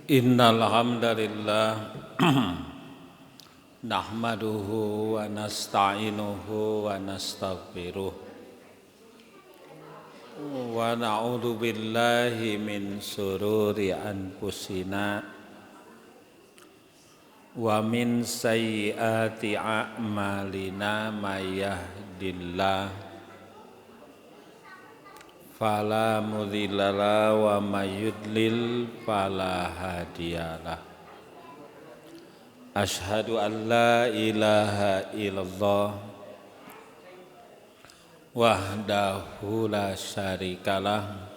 Innal hamdalillah nahmaduhu wa nasta'inuhu wa nastaghfiruh wa na'udzu billahi min sururi anfusina wa min sayyiati a'malina may yahdihillahu fala mudhillalah wa may yudlil fala hadiyalah. Asyhadu an la ilaha illallah wahdahu la syarikalah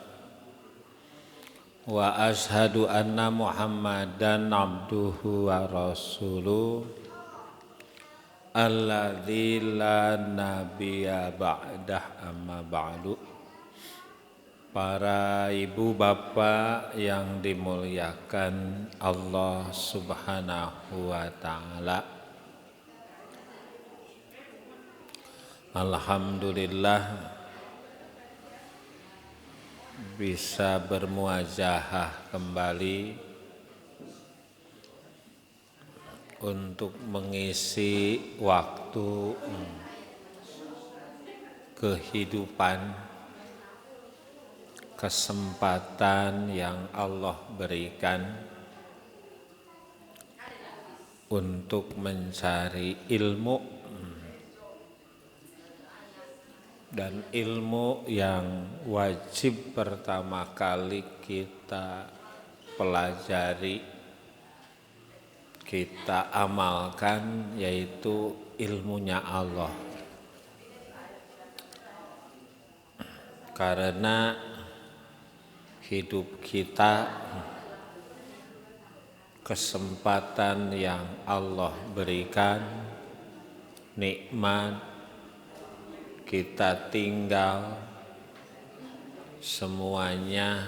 wa asyhadu anna Muhammadan abduhu wa rasuluh alladzi la nabiyya ba'dah amma ba'du. Para ibu bapak yang dimuliakan Allah Subhanahu wa ta'ala, alhamdulillah bisa bermuajahah kembali untuk mengisi waktu kehidupan, kesempatan yang Allah berikan untuk mencari ilmu, dan ilmu yang wajib pertama kali kita pelajari, kita amalkan, yaitu ilmunya Allah. Karena hidup kita kesempatan yang Allah berikan, nikmat, kita tinggal, semuanya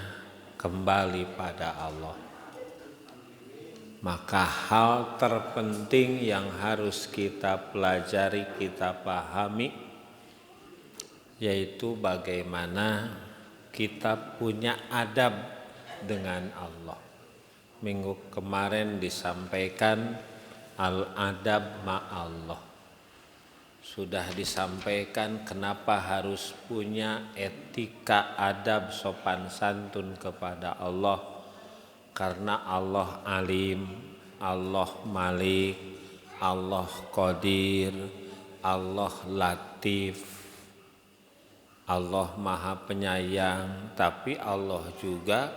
kembali pada Allah. Maka hal terpenting yang harus kita pelajari, kita pahami, yaitu bagaimana kita punya adab dengan Allah. Minggu kemarin disampaikan al-adab ma'allah. Sudah disampaikan kenapa harus punya etika adab sopan santun kepada Allah. Karena Allah alim, Allah malik, Allah qadir, Allah latif, Allah maha penyayang, tapi Allah juga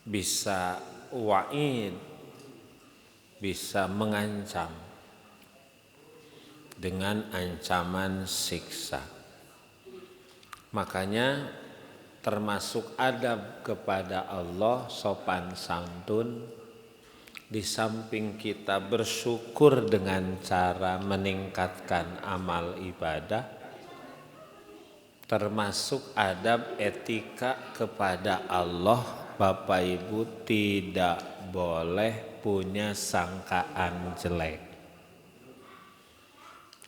bisa wa'id, bisa mengancam dengan ancaman siksa. Makanya termasuk adab kepada Allah, sopan santun, di samping kita bersyukur dengan cara meningkatkan amal ibadah, termasuk adab etika kepada Allah. Bapak Ibu tidak boleh punya sangkaan jelek.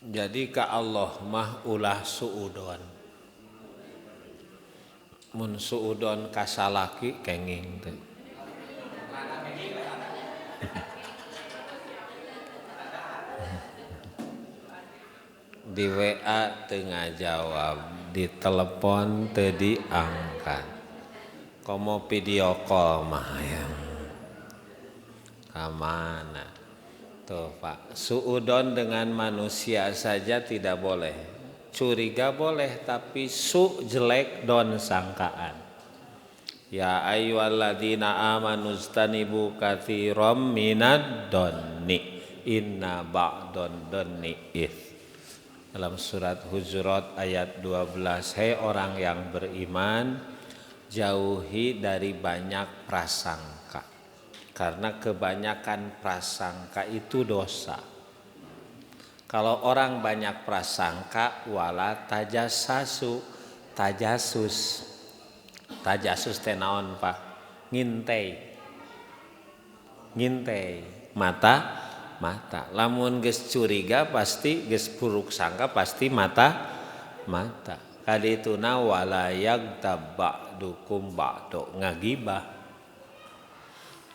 Jadi ka Allah mah ulah suudon. Mun suudon kasalaki kenging teh. Di WA teu ngajawab, di telepon teu diangkat. Komo video call mah ya. Kamana? Tuh Pak, suudon dengan manusia saja tidak boleh. Curiga boleh, tapi su jelek don sangkaan. Ya ayyuhalladzina amanu stanibu katsiran minad dhanni inna ba'dad dhanni its. Dalam surat Hujurat ayat 12, hei orang yang beriman, jauhi dari banyak prasangka. Karena kebanyakan prasangka itu dosa. Kalau orang banyak prasangka, wala tajassasu, tajasus. Tajasus teh naon, Pak? Ngintei. Mata. Lamun geus curiga pasti geus buruk sangka pasti mata. Kadituna wala yagtab ba'dukum ba'du, ngagibah.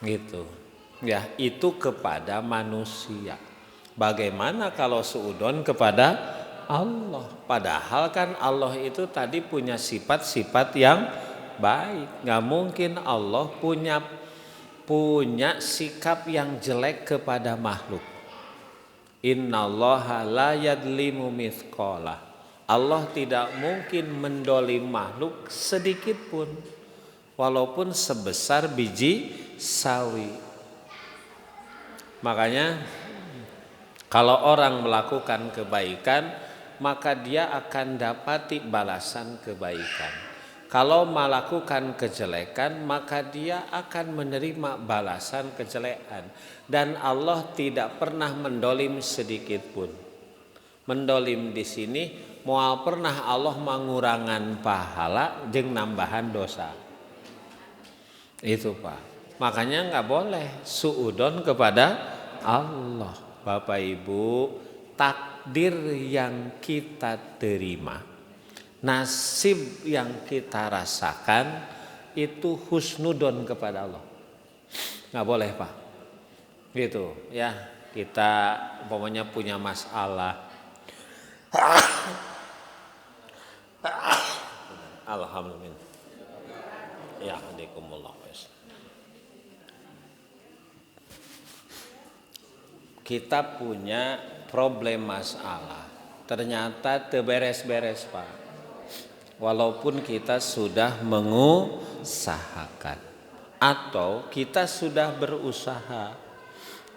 Gitu. Ya, itu kepada manusia. Bagaimana kalau suudon kepada Allah? Padahal kan Allah itu tadi punya sifat-sifat yang baik. Nggak mungkin Allah punya sikap yang jelek kepada makhluk. Innallaha la yadlimu mithqala. Allah tidak mungkin mendolim makhluk sedikit pun, walaupun sebesar biji sawi. Makanya kalau orang melakukan kebaikan, maka dia akan dapati balasan kebaikan. Kalau melakukan kejelekan, maka dia akan menerima balasan kejelekan. Dan Allah tidak pernah mendolim sedikit pun. Mendolim di sini, moal pernah Allah mengurangan pahala jeung nambahan dosa. Itu Pak. Makanya nggak boleh suudon kepada Allah. Bapak Ibu, takdir yang kita terima, nasib yang kita rasakan itu husnudon kepada Allah. Nggak boleh Pak. Gitu ya. Kita umpamanya punya masalah. Alhamdulillah. Ya hadikumullah. Kita punya problem masalah, ternyata beres-beres Pak. Walaupun kita sudah mengusahakan atau kita sudah berusaha,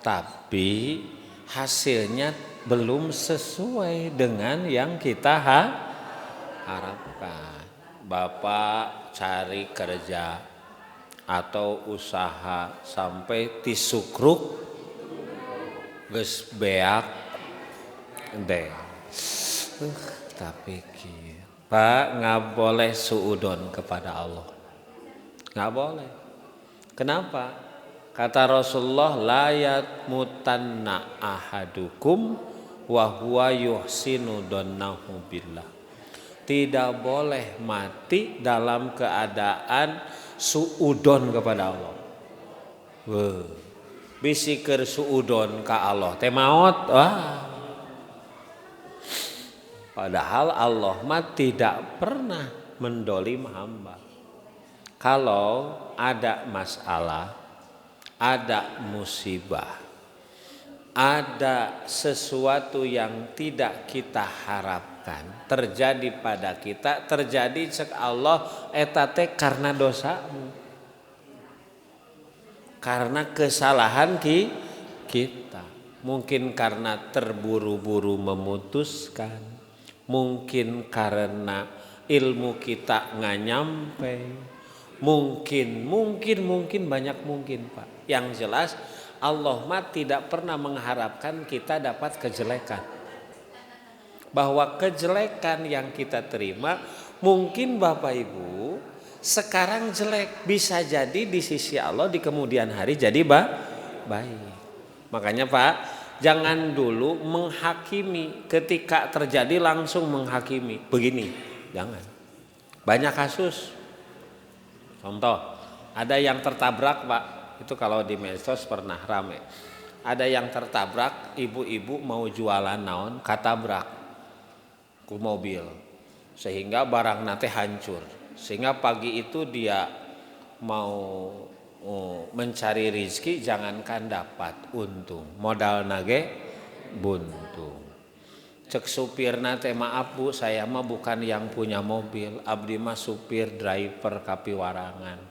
tapi hasilnya belum sesuai dengan yang kita harapkan. Bapak cari kerja atau usaha sampai tisukruk geus beak deh. Tapi Pak, nggak boleh suudon kepada Allah. Nggak boleh. Kenapa? Kata Rasulullah, la yatmutanna ahadukum wa huwa yuhsinu dhannahu billah. Tidak boleh mati dalam keadaan suudon kepada Allah. Bisi keur suudon ka Allah teh maot. Padahal Allah mah tidak pernah mendolim hamba. Kalau ada masalah, ada musibah, ada sesuatu yang tidak kita harapkan terjadi pada kita, terjadi cek Allah eta teh karena dosamu. Karena kesalahan kita, mungkin karena terburu-buru memutuskan, mungkin karena ilmu kita nggak nyampe, mungkin banyak mungkin Pak. Yang jelas Allah mah tidak pernah mengharapkan kita dapat kejelekan. Bahwa kejelekan yang kita terima mungkin Bapak Ibu sekarang jelek, bisa jadi di sisi Allah di kemudian hari jadi baik. Makanya Pak, jangan dulu menghakimi ketika terjadi langsung menghakimi. Begini, jangan. Banyak kasus. Contoh, ada yang tertabrak Pak, itu kalau di medsos pernah rame. Ada yang tertabrak, ibu-ibu mau jualan naon, katabrak ku mobil. Sehingga barang nate hancur. Sehingga pagi itu dia mau mencari rizki, jangankan dapat untung, modal nage buntung. Cek supirna teh, maaf Bu, saya mah bukan yang punya mobil, abdi mah supir driver kapiwarangan.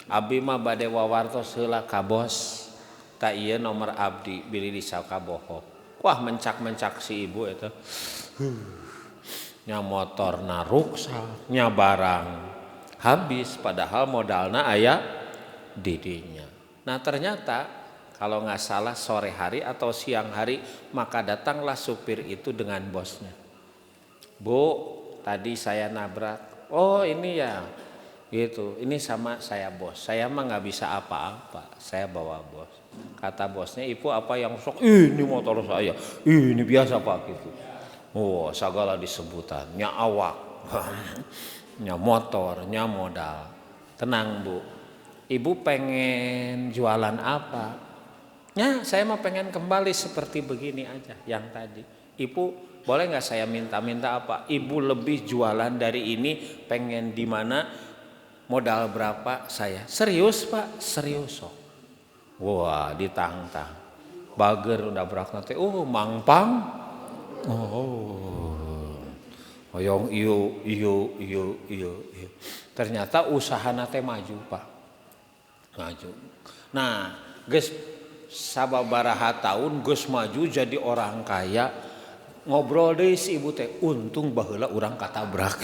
Abdi mah bade wawartos heula ka bos, tak ieu nomor abdi bili di sakabohok. Wah mencak-mencak si ibu eta. Nya motor na ruksak, nya barang habis, padahal modalna aya didinya. Nah ternyata kalau nggak salah sore hari atau siang hari, maka datanglah supir itu dengan bosnya. Bu, tadi saya nabrak. Oh ini ya, gitu. Ini sama saya bos. Saya mah nggak bisa apa-apa. Saya bawa bos. Kata bosnya, ibu apa yang sok? Ini motor saya. Ini biasa pak gitu. Oh segala disebutan. Nya awak, nya motor, nya modal. Tenang bu. Ibu pengen jualan apa? Ya saya mah pengen kembali seperti begini aja yang tadi. Ibu boleh nggak saya minta apa? Ibu lebih jualan dari ini, pengen di mana, modal berapa saya? Serius pak? Serius sok. Wah ditantang. Bager udah berak nanti. Oh mangpang. Oh. Oyong iyo. Ternyata usaha nate maju pak. Maju. Nah, geus sababaraha tahun geus maju jadi orang kaya. Ngobrol deui si ibu teh, untung baheula urang katabrak.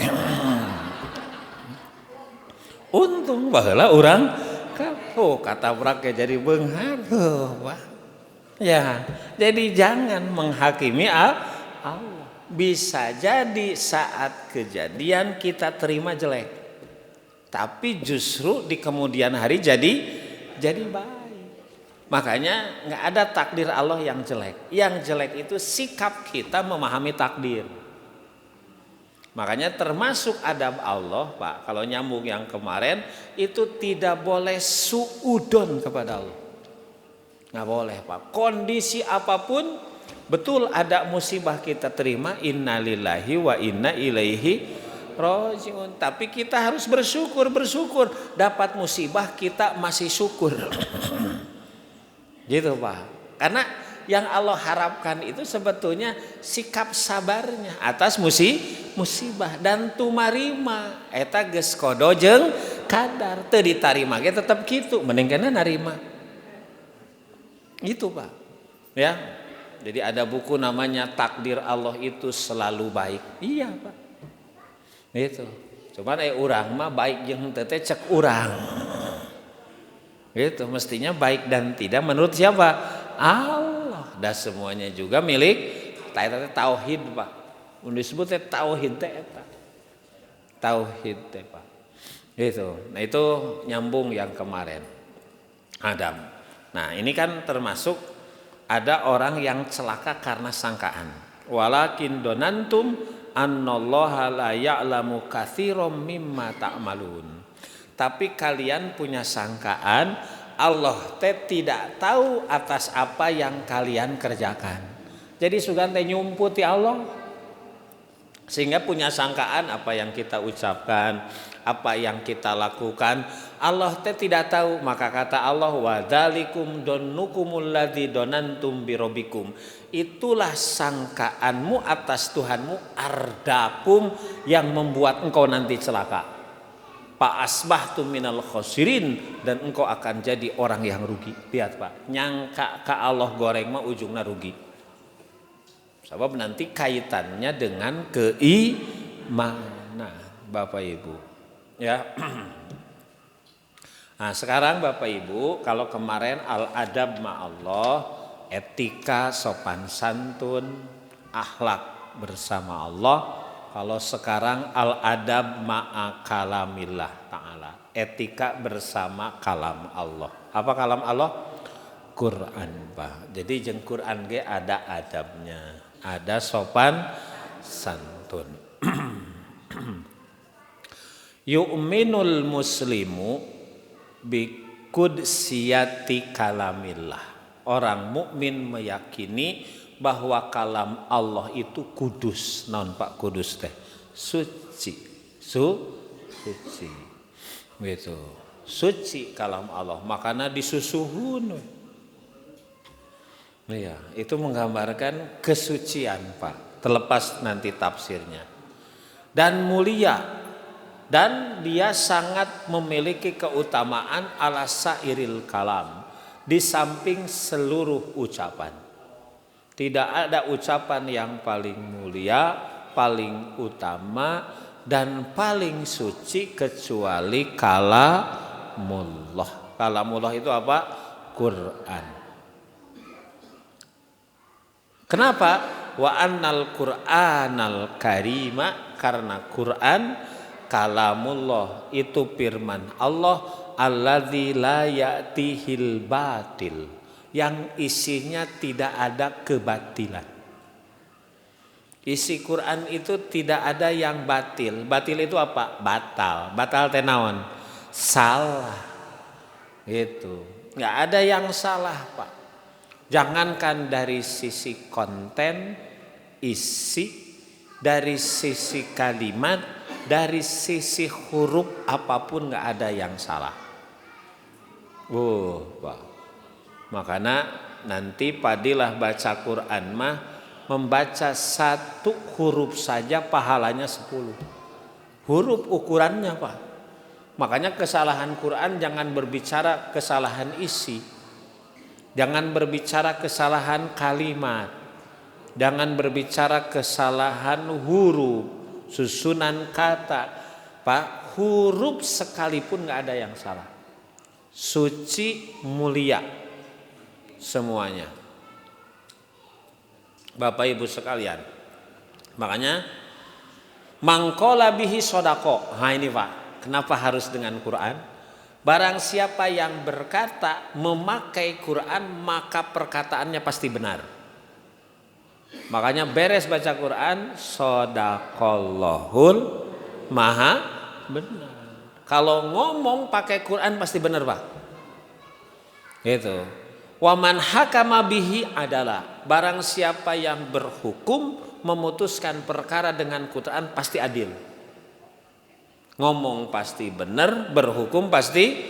Untung baheula urang katabrak ya jadi beunghar. Ya, jadi jangan menghakimi Allah. Bisa jadi saat kejadian kita terima jelek, tapi justru di kemudian hari jadi baik. Makanya nggak ada takdir Allah yang jelek. Yang jelek itu sikap kita memahami takdir. Makanya termasuk adab Allah pak, kalau nyambung yang kemarin itu tidak boleh suudon kepada Allah. Nggak boleh pak. Kondisi apapun, betul ada musibah kita terima, innalillahi wa inna ilaihi rajiun. Tapi kita harus bersyukur. Dapat musibah kita masih syukur. Gitu pak. Karena yang Allah harapkan itu sebetulnya sikap sabarnya atas musibah dan tumarima. Eta geus kodo jeung kadar teu ditarima ge tetep kitu, mending kana narima. Gitu pak. Ya. Jadi ada buku namanya Takdir Allah itu Selalu Baik. Iya pak. Itu. Cuman urang mah baik jeung teu teh cek urang. Gitu, mestinya baik dan tidak menurut siapa? Allah. Dan semuanya juga milik tauhid pak. Mun disebut teh tauhid teh eta. Tauhid teh pak. Gitu. Nah itu nyambung yang kemarin. Adam. Nah ini kan termasuk ada orang yang celaka karena sangkaan. Walakin donantum annallaha la ya'lamu katsiran mimma ta'malun. Tapi kalian punya sangkaan Allah teh tidak tahu atas apa yang kalian kerjakan. Jadi sugan teh nyumputi Allah. Sehingga punya sangkaan apa yang kita ucapkan, apa yang kita lakukan, Allah teh tidak tahu. Maka kata Allah, wa dzalikum donnukumul ladzi donantum birabbikum. Itulah sangkaanmu atas Tuhanmu, ardakum, yang membuat engkau nanti celaka. Fa asbahtum minal khosirin, dan engkau akan jadi orang yang rugi. Lihat pak, nyangka ke Allah goreng mah ujungnya rugi. Sebab nanti kaitannya dengan keimanan bapak ibu. Ya. Nah sekarang bapak ibu, kalau kemarin al-adab ma'allah, etika, sopan santun, akhlak bersama Allah. Kalau sekarang al-adab ma'a kalamillah ta'ala, etika bersama kalam Allah. Apa kalam Allah? Quran pak. Jadi jeung Quran ge ada adabnya, ada sopan santun. Yu'minul muslimu biqudsiyati kalamillah. Orang mukmin meyakini bahwa kalam Allah itu kudus. Naon pak kudus teh? Suci. Suci. Gitu. Suci kalam Allah. Makanya disusuhun. Iya, itu menggambarkan kesucian pak. Terlepas nanti tafsirnya. Dan mulia. Dan dia sangat memiliki keutamaan ala sairil kalam. Di samping seluruh ucapan. Tidak ada ucapan yang paling mulia, paling utama, dan paling suci kecuali kalamullah. Kalamullah itu apa? Quran. Kenapa? Wa annal Qur'anal karima, karena Quran kalamullah, itu firman Allah, alladzi la ya'tihil batil, yang isinya tidak ada kebatilan. Isi Quran itu tidak ada yang batil. Batil itu apa? Batal. Batal teh naon? Salah. Gitu. Nggak ada yang salah, Pak. Jangankan dari sisi konten, isi, dari sisi kalimat, dari sisi huruf apapun nggak ada yang salah. Pak. Makanya nanti padilah baca Quran mah, membaca satu huruf saja pahalanya 10. Huruf ukurannya, Pak. Makanya kesalahan Quran jangan berbicara kesalahan isi. Jangan berbicara kesalahan kalimat. Jangan berbicara kesalahan huruf, susunan kata. Pak, huruf sekalipun nggak ada yang salah. Suci, mulia semuanya. Bapak Ibu sekalian, makanya mangkola bihi sodako. Nah ini Pak, kenapa harus dengan Quran? Barang siapa yang berkata memakai Quran, maka perkataannya pasti benar. Makanya beres baca Quran, sodaqallahul maha benar. Kalau ngomong pakai Quran pasti benar, Pak. Gitu. Waman hakama bihi adalah, barang siapa yang berhukum memutuskan perkara dengan Quran pasti adil. Ngomong pasti benar, berhukum pasti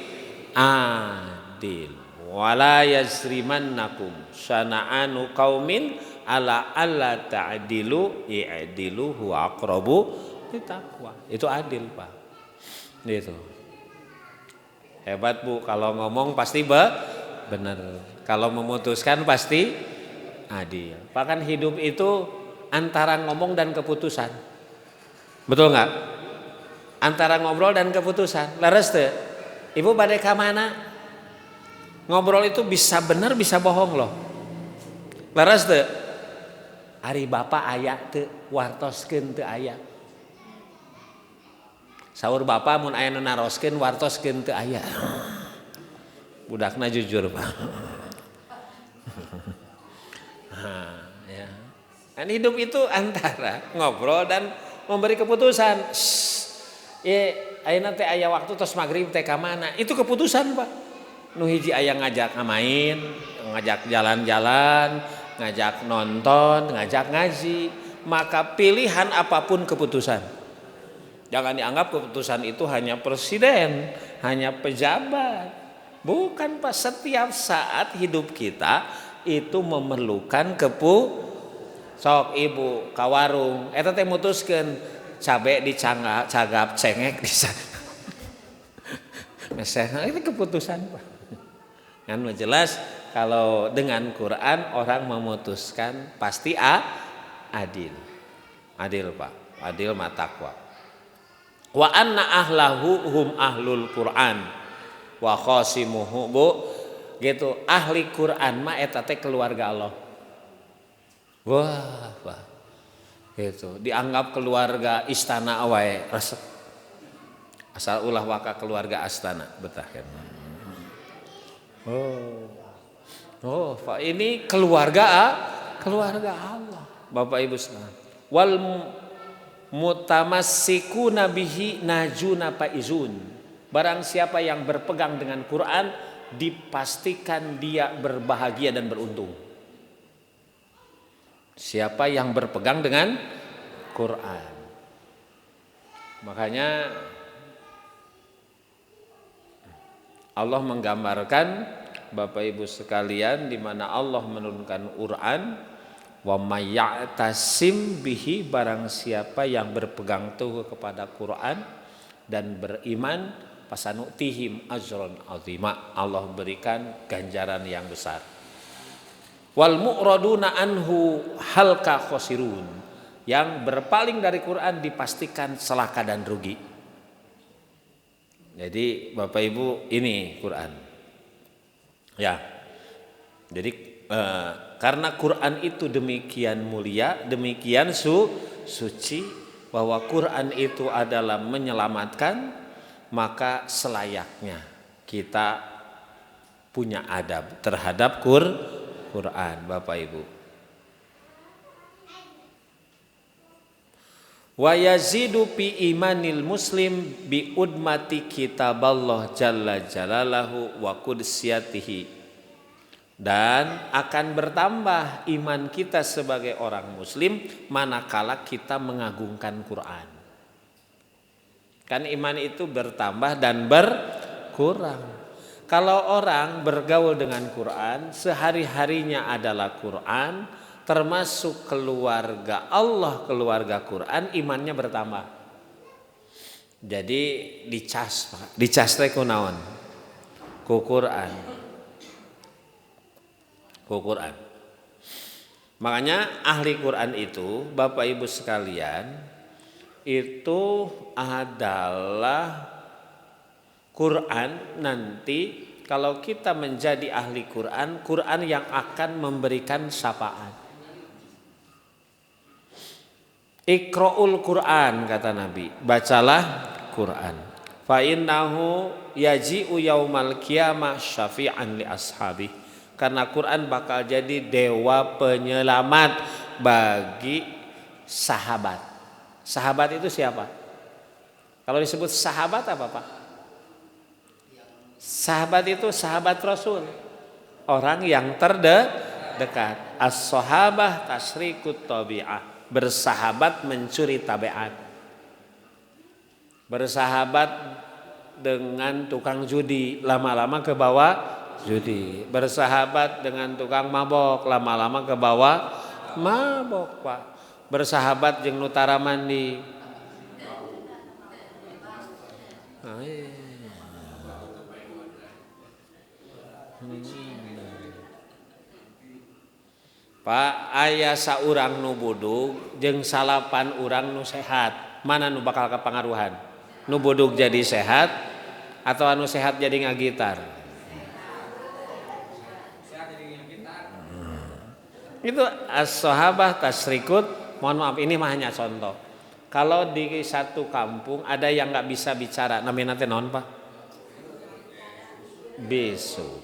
adil. Wala yasrimannakum syana'anu qaumin ala alla ta'dilu i'dilu huwa aqrabu littaqwa. Itu adil, Pak. Gitu. Hebat, Bu, kalau ngomong pasti benar. Kalau memutuskan pasti adil. Bahkan hidup itu antara ngomong dan keputusan. Betul nggak? Antara ngobrol dan keputusan. Leres tuh. Ibu badai ka mana? Ngobrol itu bisa benar bisa bohong loh. Leres tuh. Ari bapak aya teu wartoskeun teu aya. Saur bapak mun aya nu naroskeun wartoskeun teu aya. Budakna jujur, Pak. Nah, ya. Dan hidup itu antara ngobrol dan memberi keputusan. Ayeuna teh aya waktu tos magrib teh ka mana? Itu keputusan, Pak. Nu hiji aya ngajak ngamain, ngajak jalan-jalan, ngajak nonton, ngajak ngaji. Maka pilihan apapun keputusan. Jangan dianggap keputusan itu hanya presiden, hanya pejabat. Bukan, Pak. Setiap saat hidup kita itu memerlukan sok ibu ka warung eta teh mutuskeun cabe dicagap cengek bisa. Nah, ini keputusan, Pak. Kan jelas kalau dengan Quran orang memutuskan pasti adil. Adil, Pak. Adil matakwa. Wa anna ahlahu hum ahlul Quran wa khasimuhu, Bu. Gitu, ahli Quran mah eta teh keluarga Allah. Wah, Pak. Gitu, dianggap keluarga istana wae resep. Asal ulah waka keluarga astana betah kan. Oh, Pak, ini keluarga Allah. Bapak Ibu sekalian. Wal mutamassikuna bihi najuna faizun. Barang siapa yang berpegang dengan Quran, dipastikan dia berbahagia dan beruntung. Siapa yang berpegang dengan Quran. Makanya Allah menggambarkan Bapak Ibu sekalian di mana Allah menurunkan Quran, wa may ya'tasim bihi, barang siapa yang berpegang teguh kepada Quran dan beriman, pasanutihim ajron azima, Allah berikan ganjaran yang besar. Wal mu'raduna anhu halka khosirun, yang berpaling dari Quran dipastikan celaka dan rugi. Jadi Bapak Ibu, ini Quran. Ya. Jadi karena Quran itu demikian mulia, demikian suci, bahwa Quran itu adalah menyelamatkan, maka selayaknya kita punya adab terhadap Quran, Bapak Ibu. Wa yazidu fi imanil muslim bi udmati kitaballah jalla jalalahu wa qudsiyatihi. Dan akan bertambah iman kita sebagai orang muslim manakala kita mengagungkan Quran. Kan iman itu bertambah dan berkurang. Kalau orang bergaul dengan Quran, sehari-harinya adalah Quran, termasuk keluarga Allah, keluarga Quran, imannya bertambah. Jadi dicas teh kunaon? Ku Quran. Makanya ahli Quran itu, Bapak Ibu sekalian, itu adalah Quran nanti kalau kita menjadi ahli Quran, Quran yang akan memberikan syafaat. Iqra'ul Quran kata Nabi, bacalah Quran. Fa innahu yaji'u yaumal qiyamah syafi'an li ashabi. Karena Quran bakal jadi dewa penyelamat bagi sahabat. Sahabat itu siapa? Kalau disebut sahabat apa Pak? Sahabat itu sahabat Rasul. Orang yang terdekat. As-sahabah tasrikut tabi'ah. Bersahabat mencuri tabiat. Bersahabat dengan tukang judi, lama-lama ke bawah judi. Bersahabat dengan tukang mabok, lama-lama ke bawah mabok Pak. Bersahabat jeung nu tara mandi. Pak, aya saurang nu budug jeung salapan urang nu sehat. Mana nu bakal kapangaruhan? Nu budug jadi sehat atau anu sehat jadi ngagitar? Itu as-sahabah tasrikut. Mohon maaf, ini mah hanya contoh. Kalau di satu kampung ada yang nggak bisa bicara, namanya nanti naon Pak? Bisu.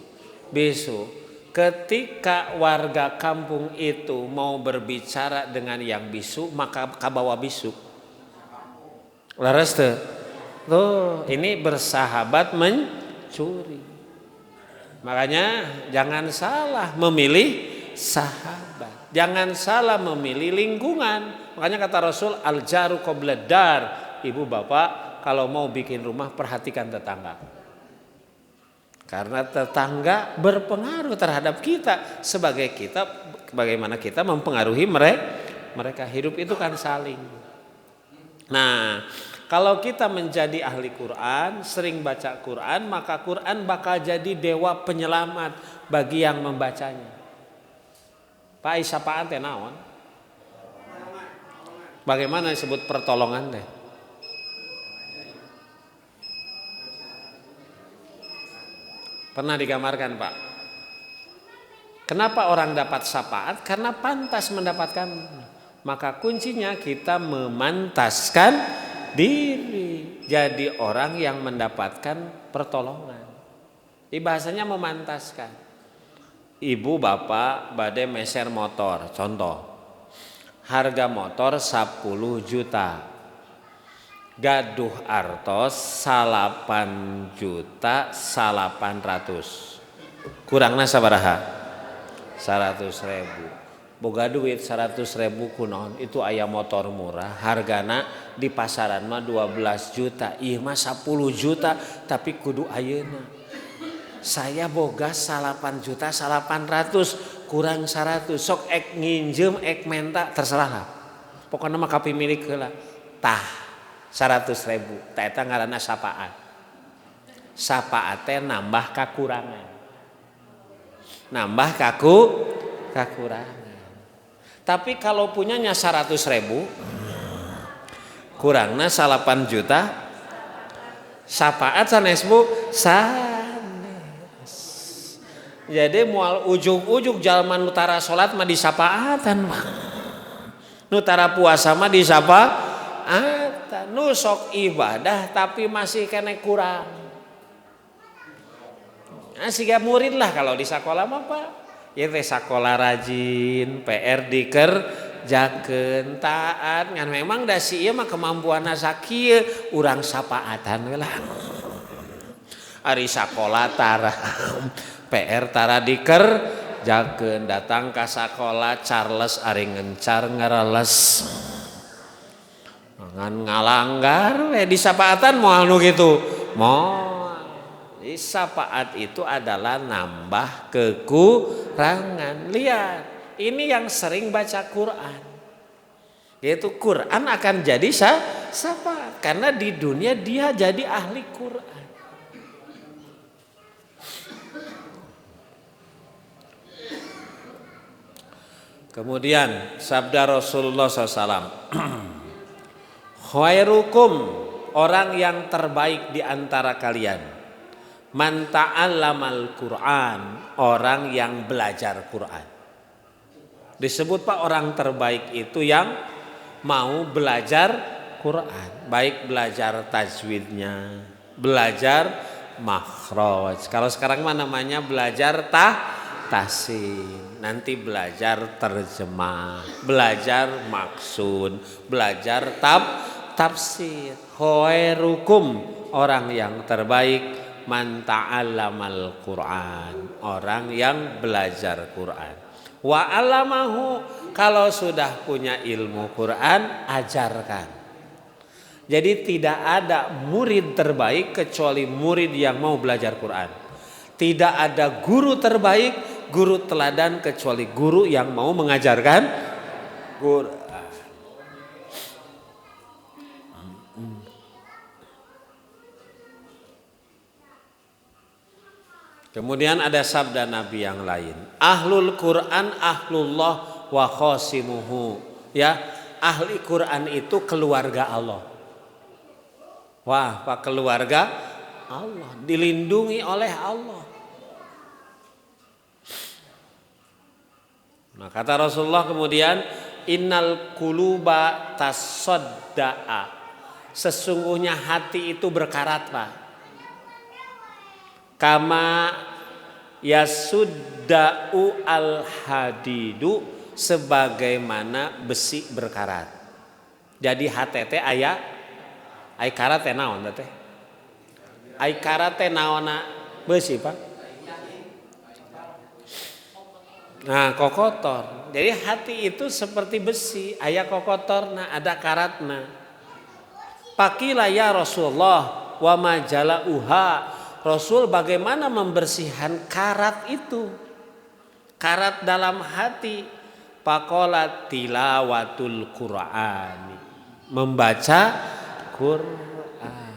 Ketika warga kampung itu mau berbicara dengan yang bisu, maka kabawa bisu. Laras teh. Tuh, ini bersahabat mencuri. Makanya jangan salah memilih sahabat. Jangan salah memilih lingkungan. Makanya kata Rasul, al-jaru qoblad dar. Ibu bapak kalau mau bikin rumah perhatikan tetangga. Karena tetangga berpengaruh terhadap kita. Sebagai kita, bagaimana kita mempengaruhi mereka. Hidup itu kan saling. Nah, kalau kita menjadi ahli Quran, sering baca Quran, maka Quran bakal jadi dewa penyelamat bagi yang membacanya. Pak sapaan teh naon? Bagaimana disebut pertolongan teh? Pernah digambarkan Pak. Kenapa orang dapat syafaat? Karena pantas mendapatkan. Maka kuncinya kita memantaskan diri. Jadi orang yang mendapatkan pertolongan. Ini bahasanya memantaskan. Ibu bapak bade meser motor, contoh. Harga motor 10 juta. Gaduh artos 8 juta 800. Kurangna sabaraha? 100.000. Boga duit 100.000 kunaon? Itu aya motor murah, hargana di pasaran mah 12 juta. Ieu mah 10 juta tapi kudu ayeuna. Saya boga 8 juta 800 kurang 100 sok ek nginjem ek menta terserah lah. Pokoknya mah kapimilik heula. Tah 100.000 tah eta ngaranna syafaat. Syafaat teh nambah kakurangan. Nambah kakurangan. Tapi kalau punyanya 100.000 kurangna 8 juta syafaat sanes Bu Jadi mual ujung-ujung jalman nutara salat mah disapaatan mah. Nutara puasa mah disapaatan. Nu sok ibadah tapi masih kena kurang. Nah, siga murid lah kalau di sekolah mah Pak. Ya teh sekolah rajin, PR dikerjakeun taat ngan memang da si ieu mah kemampuanna sakieu urang sapaatan we lah. Ari sakola tara PR tara dikerjakeun datang ka sakola Charles ari ngencar ngareles. Ngan ngalanggar we di sapaatan moal nu kitu. Moal. Jadi syafaat itu adalah nambah kekurangan. Lihat, ini yang sering baca Quran. Yaitu Quran akan jadi syafaat karena di dunia dia jadi ahli Quran. Kemudian sabda Rasulullah SAW, khairukum, orang yang terbaik di antara kalian, man ta'allamal Qur'an, orang yang belajar Quran. Disebut Pak orang terbaik itu yang mau belajar Quran, baik belajar tajwidnya, belajar makhraj. Kalau sekarang mah namanya belajar tahsin, nanti belajar terjemah, belajar maksud, belajar tafsir. Khairukum, orang yang terbaik, man ta'allamal Qur'an, orang yang belajar Quran. Wa 'allamahu, kalau sudah punya ilmu Quran ajarkan. Jadi tidak ada murid terbaik kecuali murid yang mau belajar Quran. Tidak ada guru terbaik, guru teladan kecuali guru yang mau mengajarkan Quran. Kemudian ada sabda Nabi yang lain, ahlul Quran ahlullah wa khosimuhu. Ya, ahli Quran itu keluarga Allah. Wah, Pak, keluarga Allah, dilindungi oleh Allah. Nah, kata Rasulullah kemudian, innal quluba tasaddaa, sesungguhnya hati itu berkarat, Pak. Kama yasudda'u al-hadidu, sebagaimana besi berkarat. Jadi hati teh aya ai karat teh naon teh? Ai karat teh naonna besi, Pak? Nah, kokotor. Jadi hati itu seperti besi, aya kokotorna, ada karatna. Pakila ya Rasulullah wa majalauha, Rasul bagaimana membersihkan karat itu, karat dalam hati? Faqala tilawatul Qur'an, membaca Quran.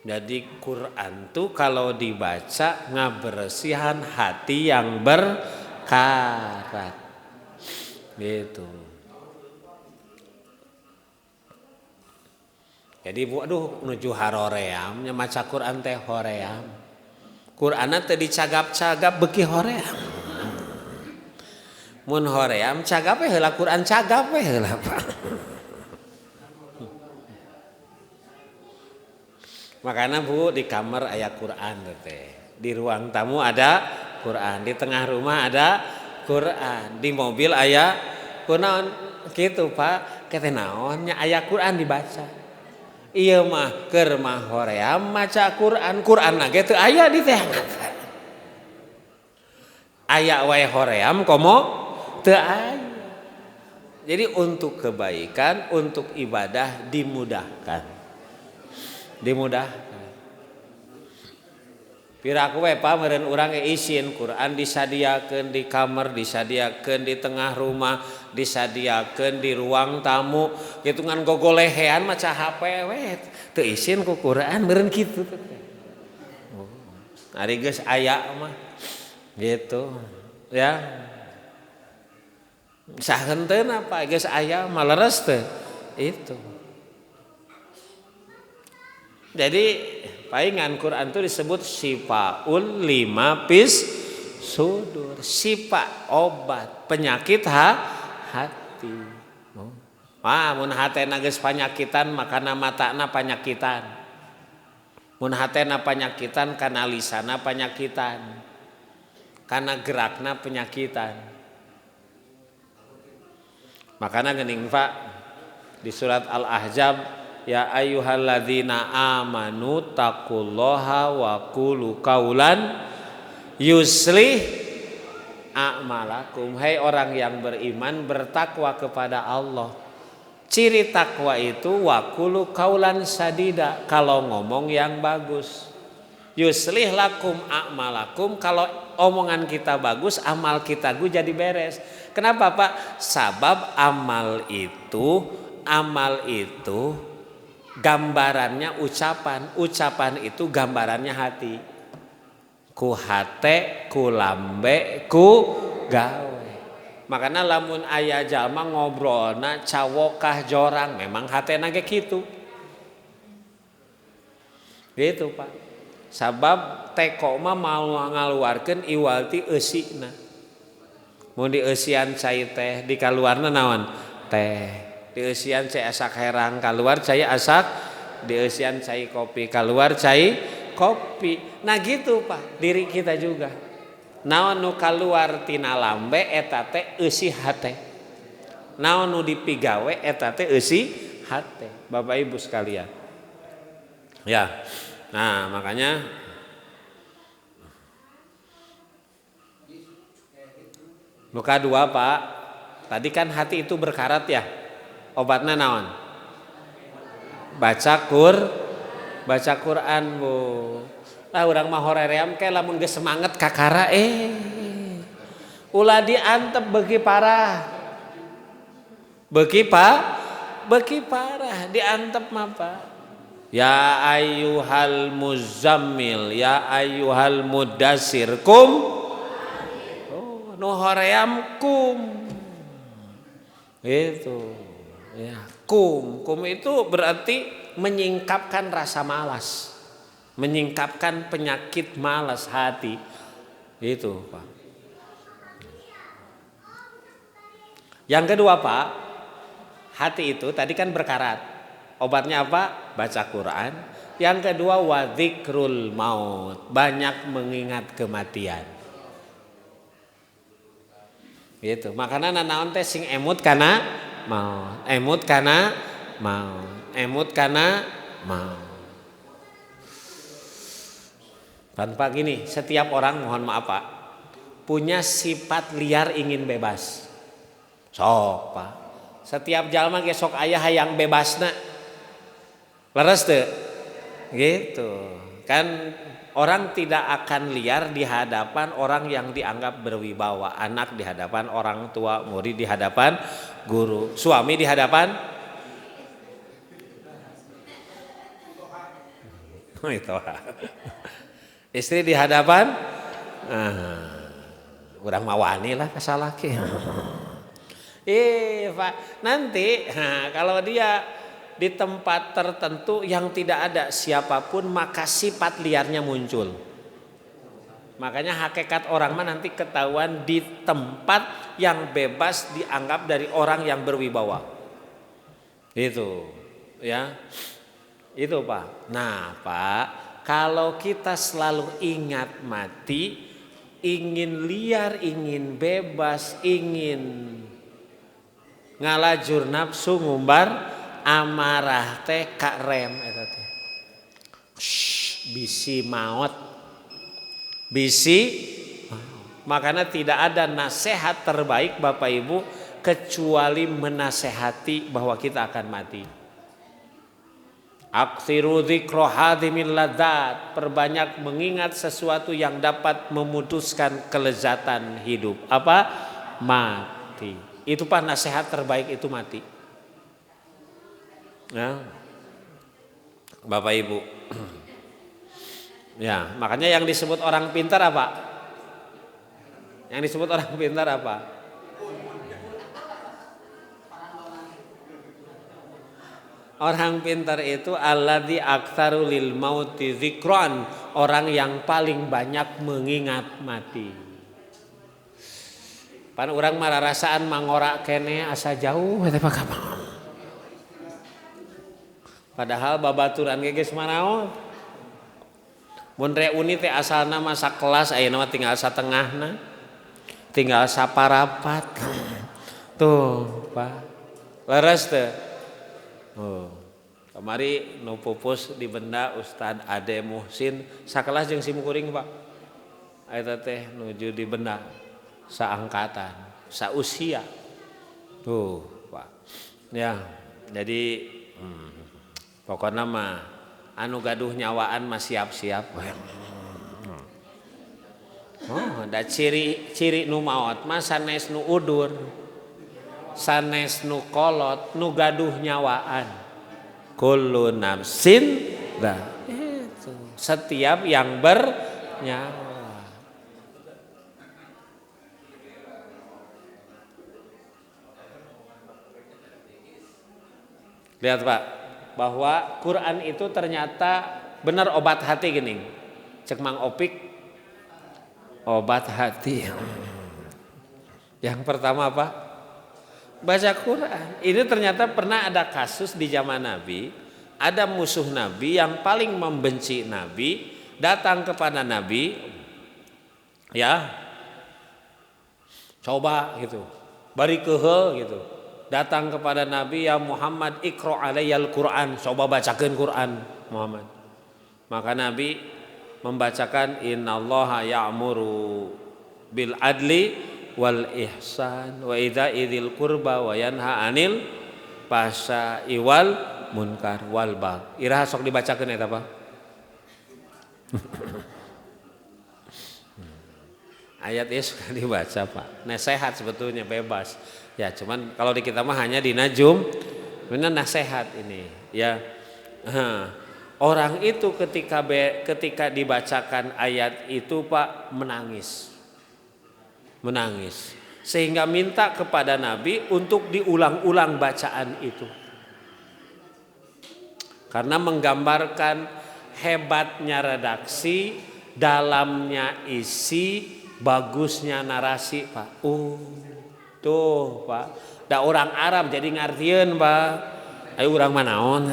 Jadi Quran tuh kalau dibaca ngabersihan hati yang berkarat gitu. Jadi waduh nuju haroream nya maca Quran teh hoream. Qur'anna teh dicagap-cagap beuki hoream. Mun hoream cagap we heula, Quran cagap we heula, Pak. Makanya Bu, di kamar aya Quran teh. Di ruang tamu ada Quran, di tengah rumah ada Quran, di mobil aya kunaon kitu, Pak. Kete naon nya aya Quran dibaca. Iya mah keur mah hoream maca Quran, Quran ge teu aya di teh. Aya wae hoream komo teu aya. Jadi untuk kebaikan, untuk ibadah dimudahkan. Dimudahkan. Piraku we Pak meureun urang izin Quran disadiakeun di kamar, disadiakeun di tengah rumah, disadiakeun di ruang tamu, kitu ngan gogolehean maca HP we teu izin ku Quran meureun kitu teh. Oh. Ari geus aya mah gitu ya. Sahenteun apa geus aya mah leres teh itu. Jadi paingan Quran itu disebut syifaul lima pis sudur. Syifa obat penyakit hati. Mun hatena geus panyakitan makana matana panyakitan. Mun hatena panyakitan kana lisana panyakitan. Kana gerakna penyakitan. Makana geuning Pak di surat Al-Ahzab ya ayyuhalladzina amanu taqullaha wa qulu qaulan yuslih a'malakum. Hai orang yang beriman bertakwa kepada Allah. Ciri takwa itu wa qulu qaulan sadida, kalau ngomong yang bagus. Yuslih lakum a'malakum, kalau omongan kita bagus amal kita jadi beres. Kenapa Pak? Sabab amal itu gambarannya ucapan itu gambarannya hati. Ku hate, ku lambe, ku gawe. Makanya lamun aya jalma ngobrolna cawokah jorang, memang hatena ge kitu. Gitu Pak. Sabab teko mah mau ngaluarkeun iwalti eusina. Mun di eusian cai teh di kaluarna naon? Teh. Di eusian cai asak herang keluar cai asak, di eusian cai kopi keluar cai kopi. Nah gitu Pak, diri kita juga. Naon nu keluar tina lambe eta teh eusi hate. Naon nu dipigawe eta teh eusi hate. Bapak Ibu sekalian. Ya. Nah, makanya muka dua Pak. Tadi kan hati itu berkarat ya. Obatnya naon? Baca Quran Bu. Lah urang mah horeream ke lamun geus semangat kakara ulah diantep beuki parah. Beuki parah diantep mah Pak. Ya ayyuhal muzammil, ya ayyuhal mudassir kum. Oh, nu hoream kum. Itu. Ya, kum itu berarti menyingkapkan rasa malas. Menyingkapkan penyakit malas hati. Itu Pak. Yang kedua Pak, hati itu tadi kan berkarat. Obatnya apa? Baca Quran. Yang kedua wadzikrul maut, banyak mengingat kematian. Gitu. Makanya nanaon teh sing emut kana maut. Emut kana maut. Tanpa gini, setiap orang mohon maaf Pak, punya sifat liar ingin bebas. Sok Pak. Setiap jalma ge sok aya hayang bebasna. Leres teu? Gitu. Kan orang tidak akan liar di hadapan orang yang dianggap berwibawa. Anak di hadapan orang tua, murid di hadapan guru, suami di hadapan itu. Istri di hadapan urang mawani lah kasalaki. Pak, nanti kalau dia di tempat tertentu yang tidak ada siapapun maka sifat liarnya muncul. Makanya hakikat orang mah nanti ketahuan di tempat yang bebas dianggap dari orang yang berwibawa. Itu ya. Itu Pak. Nah Pak, kalau kita selalu ingat mati, ingin liar, ingin bebas, ingin ngalajur nafsu ngumbar amarah teh karem eta teh. Bisi maot. Makanya tidak ada nasihat terbaik Bapak Ibu kecuali menasehati bahwa kita akan mati. Aksiru dzikra hadimil ladzat, perbanyak mengingat sesuatu yang dapat memutuskan kelezatan hidup. Apa? Mati. Itu Pak nasihat terbaik itu mati. Ya. Bapak Ibu. Ya, makanya yang disebut orang pintar apa? Yang disebut orang pintar apa? Orang pintar itu alladzi aktsaru lil mauti dzikran, orang yang paling banyak mengingat mati. Pan urang mah rarasaan mangora kene asa jauh teh mah. Padahal babaturan ge geus manaon? Mun reuni teh asalna mah sakelas ayeuna mah tinggal satengahna. Tinggal saparapat. Tuh, Pak. Leres teh. Oh. Kamari nu pupus di benda Ustad Ade Muhsin sakelas jeung Simkuring Pak. Eta teh nuju di benda saangkatan, sausia. Tuh, Pak. Ya, jadi pokokna mah anu gaduh nyawaan mah siap-siap. Oh, da ciri nu maot mah sanes nu udur. Sanes nu kolot nu gaduh nyawaan. Kullu nafsin itu setiap yang bernyawa. Lihat Pak, bahwa Quran itu ternyata benar obat hati gini. Cek Mang Opik, obat hati. Yang pertama apa? Baca Quran. Ini ternyata pernah ada kasus di zaman Nabi, ada musuh Nabi yang paling membenci Nabi datang kepada Nabi, ya, coba gitu, bari keheul gitu, datang kepada Nabi, ya Muhammad iqra alayyal Quran, coba bacakeun Quran Muhammad. Maka Nabi membacakan innallaha ya'muru bil adli wal ihsan wa idza'i dzil qurba wa yanha 'anil fahsya'i wal munkar wal baghi. Iraha sok dibacakeun eta Pak. Ayat ini suka dibaca Pak. Nasihat sebetulnya bebas. Ya cuman kalau di kita mah hanya di najum, benar nasihat ini. Ya. Orang itu ketika dibacakan ayat itu Pak menangis sehingga minta kepada Nabi untuk diulang-ulang bacaan itu karena menggambarkan hebatnya redaksi, dalamnya isi, bagusnya narasi Pak. Tuh Pak, da orang Arab jadi ngartieun Pak. Ayo urang mah naon.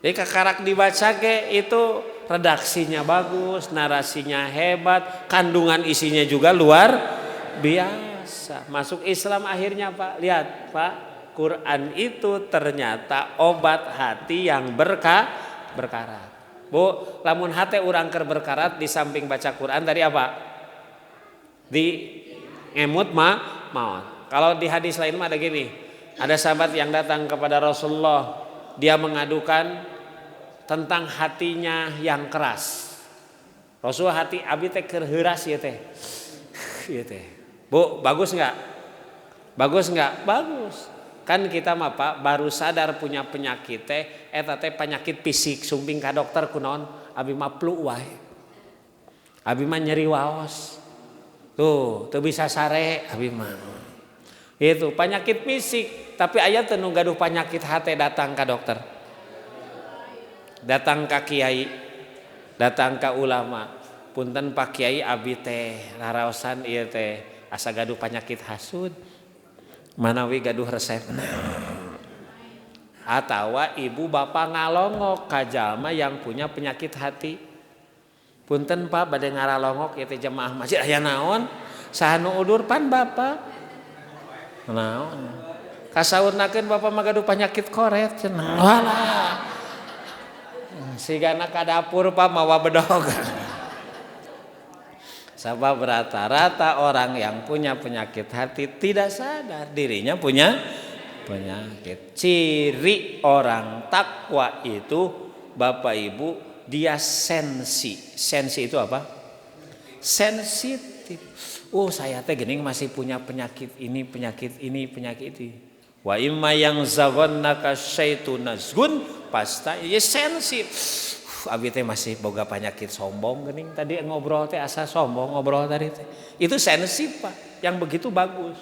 Jadi kakarak dibaca ke itu redaksinya bagus, narasinya hebat, kandungan isinya juga luar biasa. Masuk Islam akhirnya Pak. Lihat Pak, Quran itu ternyata obat hati yang berkarat. Bu, lamun hati urang keur berkarat di samping baca Quran tadi apa? Di ngemut maut. Kalau di hadis lain mah ada gini. Ada sahabat yang datang kepada Rasulullah, dia mengadukan tentang hatinya yang keras. Rasul hati abi teh keur heuras ieu teh. Ieu teh. Bu, bagus enggak? Bagus enggak? Bagus. Kan kita mah Pak baru sadar punya penyakit teh eta teh penyakit fisik, sumping ka dokter kunaon? Abi mah flu wae. Abi mah nyeri waos. Tuh, teu bisa sare abi mah. Itu penyakit fisik, tapi aya teu nu gaduh penyakit hate datang ka dokter. Datang ka kiai, datang ka ulama. Punten Pak Kiai abi teh raraosan ieu teh asa gaduh penyakit hasud. Manawi gaduh resepna. Atawa ibu bapak ngalongok ka jalma yang punya penyakit hati. Punten Pak bade ngaralongok ieu teh jemaah masjid aya naon? Saha nu udur pan bapak? Naon? Kasaurnakeun bapak mah gaduh penyakit koret cenah. Walah. Sigana ka dapur Pak mawa bedog. Sebab rata-rata orang yang punya penyakit hati tidak sadar dirinya punya penyakit. Ciri orang takwa itu Bapak Ibu dia sensi. Sensi itu apa? Sensitif. Oh saya teh geuning masih punya penyakit ini, penyakit ini, penyakit ini. Wa imma yang zawannaka syaitun nazgun pasta ya sensi. Abi teh masih boga penyakit sombong geuning tadi ngobrol teh asa sombong ngobrol tadi teh. Itu sensi Pak. Yang begitu bagus.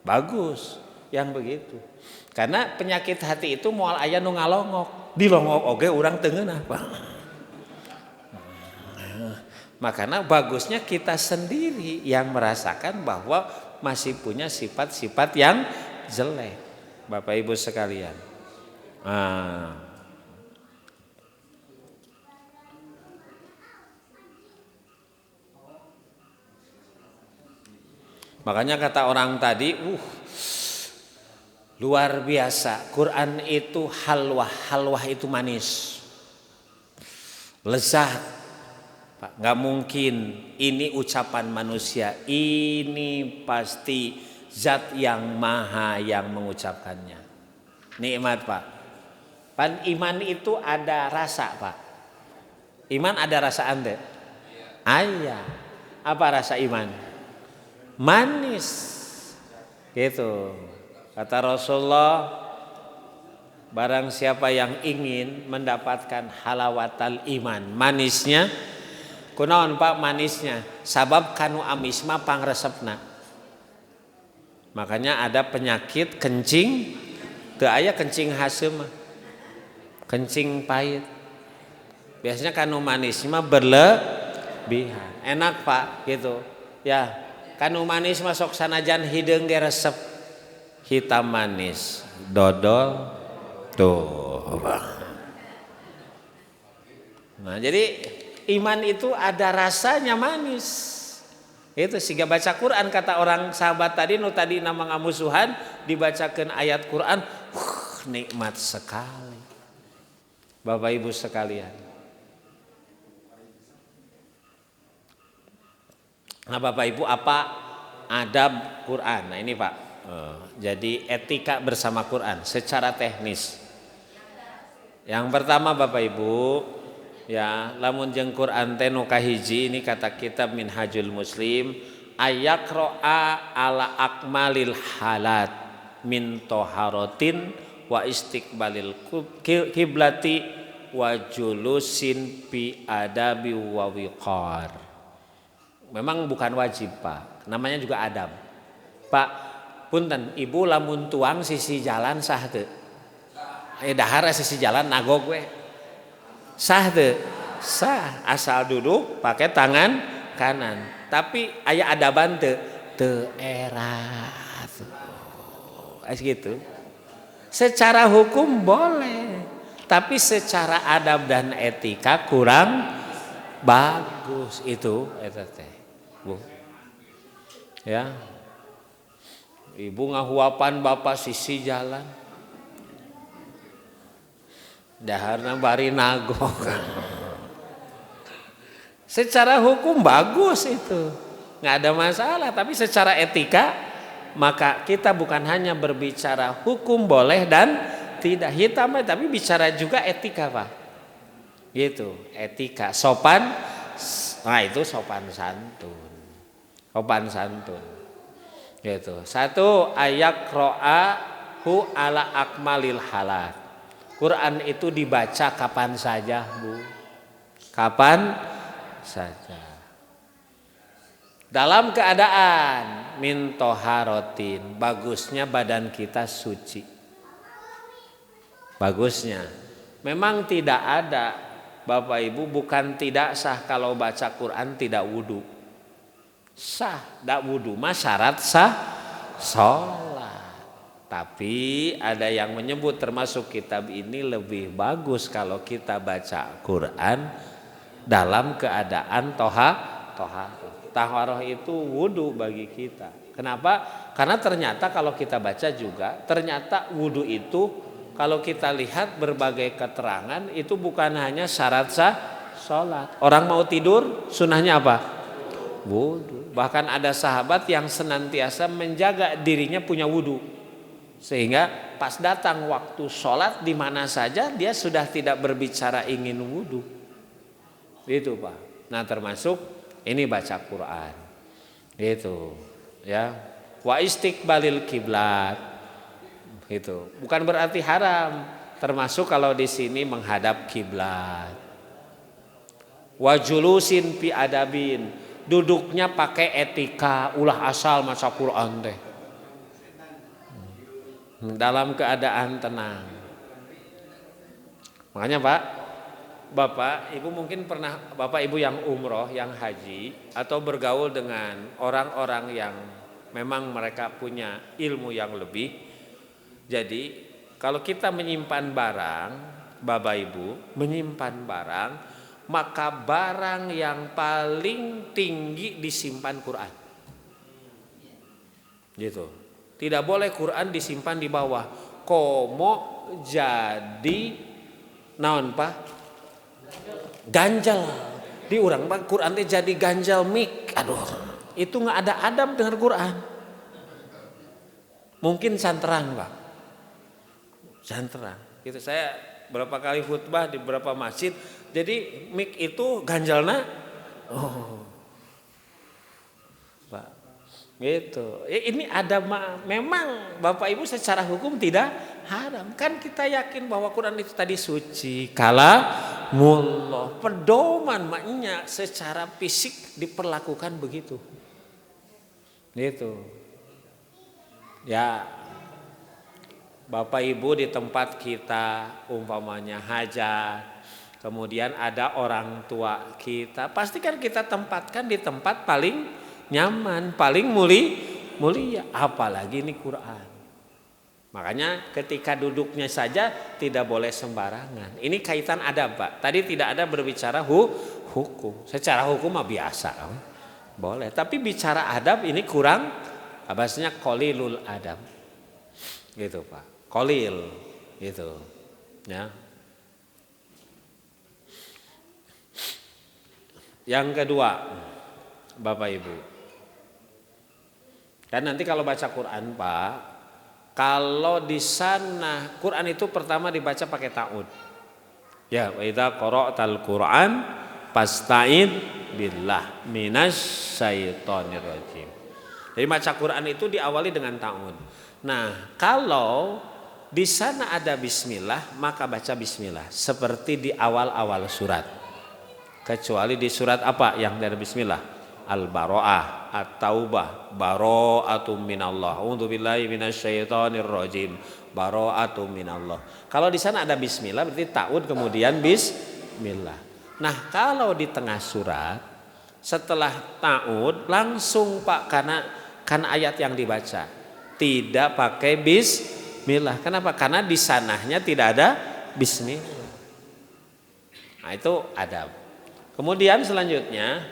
Bagus. yang begitu. Karena penyakit hati itu moal aya nu ngalongok, dilongok oge urang teu ngeunah Pak. Makanya bagusnya kita sendiri yang merasakan bahwa masih punya sifat-sifat yang jelek, Bapak Ibu sekalian. Makanya kata orang tadi, luar biasa. Quran itu halwah, halwah itu manis, lezat. Pak, nggak mungkin ini ucapan manusia, ini pasti zat yang maha yang mengucapkannya. Nikmat Pak. Pan iman itu ada rasa Pak. Iman ada rasa ande. Ayah. Apa rasa iman? Manis. Gitu. Kata Rasulullah, barang siapa yang ingin mendapatkan halawatal iman, manisnya, kunaon Pak manisnya? Sabab kanu amis mah pangresepna. Makanya ada penyakit kencing, teu aya kencing hasem mah. Kencing pahit. Biasanya kanu manis mah berlebihan. Enak Pak gitu. Ya, kanu manis mah sok sanajan hideung ge resep. Hitam manis, dodol tuh. Nah, jadi iman itu ada rasanya manis. Itu siga baca Quran kata orang sahabat tadi nu tadi nama ngamusuhan dibacakeun ayat Quran, nikmat sekali. Bapak Ibu sekalian. Nah, Bapak Ibu apa adab Quran? Nah, ini Pak. Jadi etika bersama Quran secara teknis. Yang pertama Bapak Ibu, ya lamun jeung Quran teh nu kahiji ini kata kitab Minhajul Muslim, ayaqra'a ala akmalil halat min toharotin wa istiqbalil kiblati wa julusin fi adabi wa wiqar. Memang bukan wajib Pak, namanya juga adab. Pak, punten ibu lamun tuang sisi jalan sah teu? Dahar sisi jalan nagog we. Sah teu? Sah, asal duduk pakai tangan kanan. Tapi aya adaban teu? Teu era. Gitu. Secara hukum boleh, tapi secara adab dan etika kurang bagus itu teh. Bu. Ya. Ibu ngahuapan bapak sisi jalan. Daharna bari nagok. Secara hukum bagus itu. Nggak ada masalah, tapi secara etika maka kita bukan hanya berbicara hukum boleh dan tidak hitam, tapi bicara juga etika Pak. Gitu, etika, sopan. Nah, itu sopan santun. Sopan santun. Gitu. Satu, ayaqra'ahu ala akmalil halat. Quran itu dibaca kapan saja, Bu. Kapan saja. Dalam keadaan min toharotin, bagusnya badan kita suci. Bagusnya. Memang tidak ada, Bapak Ibu, bukan tidak sah kalau baca Quran tidak wudu. Sah, tidak wudu mah syarat sah sholat. Tapi ada yang menyebut termasuk kitab ini lebih bagus kalau kita baca Quran dalam keadaan taharah itu wudu bagi kita. Kenapa? Karena ternyata kalau kita baca juga, ternyata wudu itu kalau kita lihat berbagai keterangan itu bukan hanya syarat sah sholat. Orang mau tidur sunahnya apa? Wudu. Bahkan ada sahabat yang senantiasa menjaga dirinya punya wudu. Sehingga pas datang waktu sholat di mana saja dia sudah tidak berbicara ingin wudu. Itu Pak. Nah termasuk ini baca Quran. Itu ya. Wa istiqbalil kiblat. Itu bukan berarti haram. Termasuk kalau di sini menghadap kiblat. Wa julusin fi adabin. Duduknya pakai etika, ulah asal maca Quran teh. dalam keadaan tenang. Makanya Pak, Bapak, Ibu mungkin pernah, Bapak Ibu yang umroh, yang haji, atau bergaul dengan orang-orang yang memang mereka punya ilmu yang lebih. Jadi kalau kita menyimpan barang, Bapak Ibu menyimpan barang, maka barang yang paling tinggi disimpan Quran. Gitu. Tidak boleh Quran disimpan di bawah. Komo jadi naon Pak? Ganjal. Di urang Pak Quran teh jadi ganjal mik. Aduh, itu nggak ada adab dengan Quran. Mungkin santeran Pak. Santeran. Gitu saya berapa kali khutbah di beberapa masjid. Jadi mik itu ganjalna. Oh. Pak. Gitu. Ini ada memang Bapak Ibu secara hukum tidak haram. Kan kita yakin bahwa Quran itu tadi suci, kalamullah. Pedoman maknya secara fisik diperlakukan begitu. Gitu. Ya. Bapak Ibu di tempat kita umpamanya hajat, kemudian ada orang tua kita, pastikan kita tempatkan di tempat paling nyaman, paling mulia, apalagi ini Quran. Makanya ketika duduknya saja tidak boleh sembarangan. Ini kaitan adab Pak. Tadi tidak ada berbicara hukum. Secara hukum mah biasa, boleh. Tapi bicara adab ini kurang, bahasanya qalilul adab, gitu Pak. Qalil, gitu, ya. Yang kedua, Bapak Ibu, kan nanti kalau baca Quran Pak, kalau di sana Quran itu pertama dibaca pakai ta'ud. Ya, wa idza qara'tal Qur'an fasta'id billah minasyaitonir rajim. Jadi baca Quran itu diawali dengan ta'ud. Nah, kalau di sana ada bismillah, maka baca bismillah seperti di awal-awal surat. Kecuali di surat apa yang dari bismillah? Al-Bara'ah, At-Taubah, Bara'atum minallah. A'udzubillahi minasyaitonir rajim. Bara'atum minallah. Kalau di sana ada bismillah berarti ta'ud kemudian bismillah. Nah, kalau di tengah surat setelah ta'ud langsung Pak karena ayat yang dibaca tidak pakai bismillah. Kenapa? Karena di sanahnya tidak ada bismillah. Nah, itu adab. Kemudian selanjutnya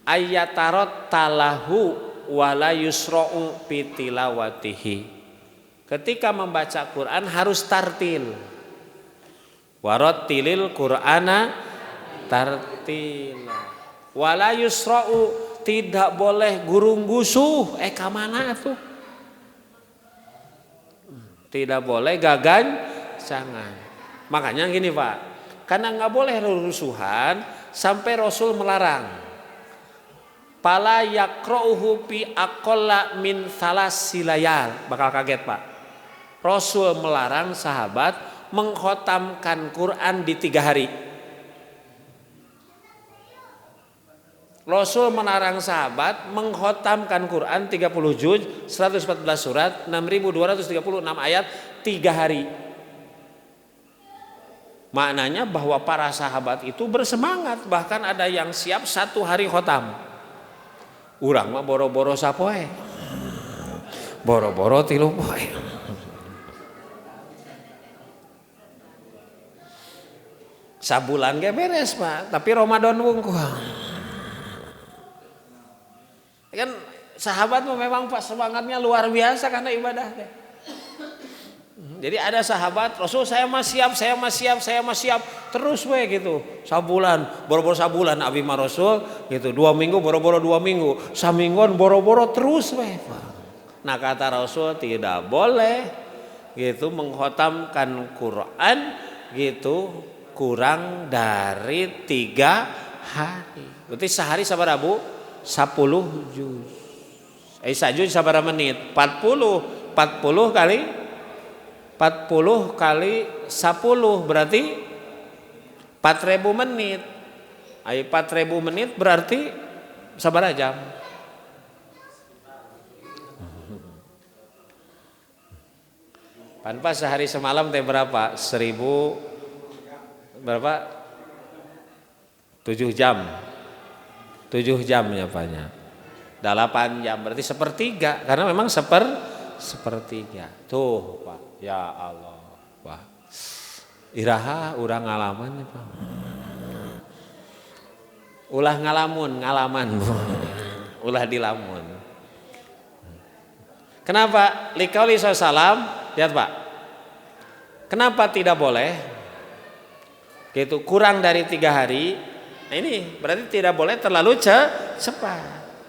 ayatarot talahu wala yusra'u fitilawatihi. Ketika membaca Quran harus tartil. Warattilil Qur'ana tartila. Wala yusra'u, tidak boleh gurung-gusuh. Kamana tuh? Tidak boleh gagancangan. Makanya gini Pak, karena nggak boleh rusuhan sampai Rasul melarang. Pala yakro'uhu fi aqalla min salasilayal. Bakal kaget Pak. Rasul melarang sahabat mengkhotamkan Quran di 3 hari. Rasul melarang sahabat mengkhotamkan Quran 30 juz, 114 surat, 6236 ayat 3 hari. Maknanya bahwa para sahabat itu bersemangat, bahkan ada yang siap 1 hari khotam. Urang mah boro-boro sapoe. Boro-boro 3 poe. Sabulan ge beres Pak, tapi Ramadan wungkul. Kan sahabat memang Pak semangatnya luar biasa karena ibadah deh. Jadi ada sahabat Rasul saya mah siap terus we gitu. Sabulan, boro-boro sabulan abi mah Rasul gitu. 2 minggu boro-boro 2 minggu, samingguan boro-boro terus we. Nah kata Rasul tidak boleh gitu mengkhotamkan Quran gitu kurang dari 3 hari. Berarti sehari sabar Bu? 10 juz. Sajuz sabaraha menit? 40 kali 10 berarti 4.000 menit. 4.000 menit berarti sabaraha jam? Pan pas sehari semalam teh berapa? 1000 berapa? 7 jam. 7 jam ya Paknya. 8 jam berarti sepertiga karena memang sepertiga. Tuh Pak, ya Allah. Wah. Iraha urang ngalaman ya Pak. Ulah ngalaman. Ulah dilamun. Kenapa? Liqauli sallam, lihat Pak. Kenapa tidak boleh? Gitu, kurang dari 3 hari. Nah ini berarti tidak boleh terlalu cepat.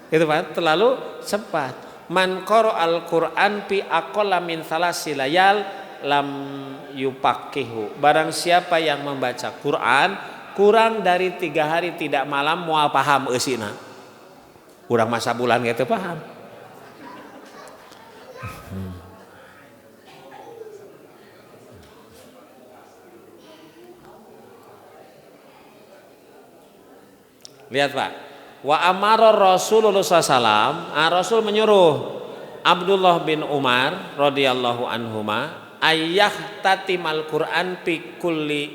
Gitu Pak, terlalu cepat. Man qara'al Qur'an fi aqalla min thalasi layal lam yupaqihu. Barang siapa yang membaca Quran kurang dari 3 hari tidak malam moal paham eusina. Kurang masa bulan gitu paham. Lihat Pak. Wa amara Rasulullah SAW, Rasul menyuruh Abdullah bin Umar radhiyallahu anhuma ayyah tatimal Quran fi kulli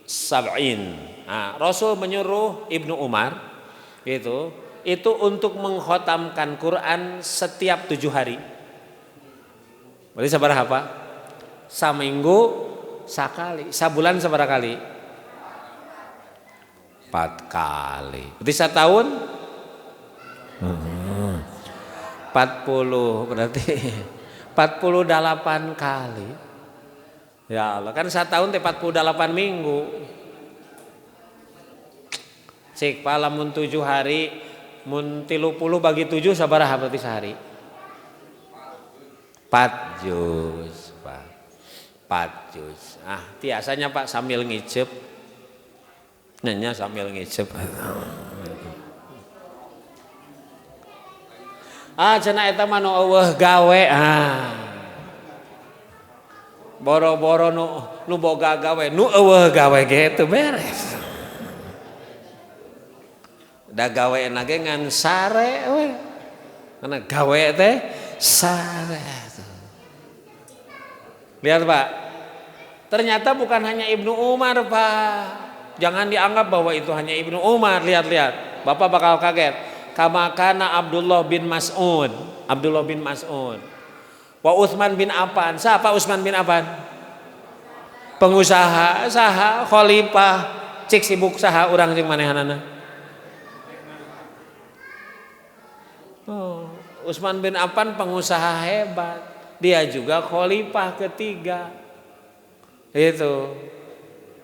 sab'in. Nah, Rasul menyuruh Ibnu Umar itu untuk mengkhatamkan Quran setiap 7 hari. Berarti sabaraha Pak? Saminggu sakali, sabulan sabaraha kali? 4 kali. Berarti setahun 40 berarti 48 kali. Ya Allah, kan setahun teh 48 minggu. Cik palamun 7 hari mun 30 bagi 7 sabaraha berarti sehari? 4 juz, Pak. 4 juz. Biasanya Pak sambil ngicep. Nanya sambil ngicep. Cenah eta mah nu eueuh gawe. Boro-boro nu boga gawe, nu eueuh gawe ge teu beres. Da gaweena ge ngan sare we. Karena gawe teh sare. Lihat Pak. Ternyata bukan hanya Ibnu Umar Pak. Jangan dianggap bahwa itu hanya Ibnu Umar. Lihat. Bapak bakal kaget. Kama kana Abdullah bin Mas'ud. Wa Utsman bin Affan. Siapa Utsman bin Affan? Pengusaha, saha, khalifah. Cik sibuk saha urang jeung manehanana. Utsman bin Affan pengusaha hebat. Dia juga khalifah ketiga. Itu.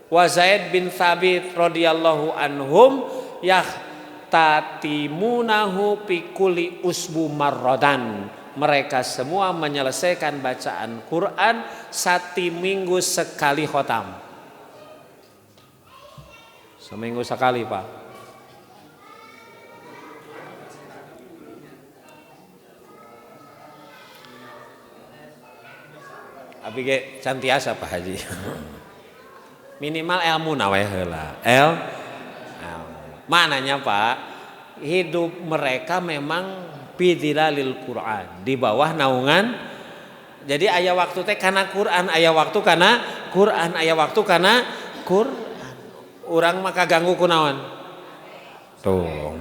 Wa Zaid bin Thabit radhiyallahu anhum yahtatimunahu fi kulli usbu marradan. Mereka semua menyelesaikan bacaan Quran 1 minggu sekali khotam. Seminggu sekali Pak. Abi ge cantiasa Pak Haji. Minimal ilmu na we heula. Mananya Pak, hidup mereka memang bidilalil Quran, di bawah naungan. Jadi aya waktu teh kana Quran, aya waktu kana Quran, aya waktu kana Quran. Urang mah kaganggu kunaon? Tuh.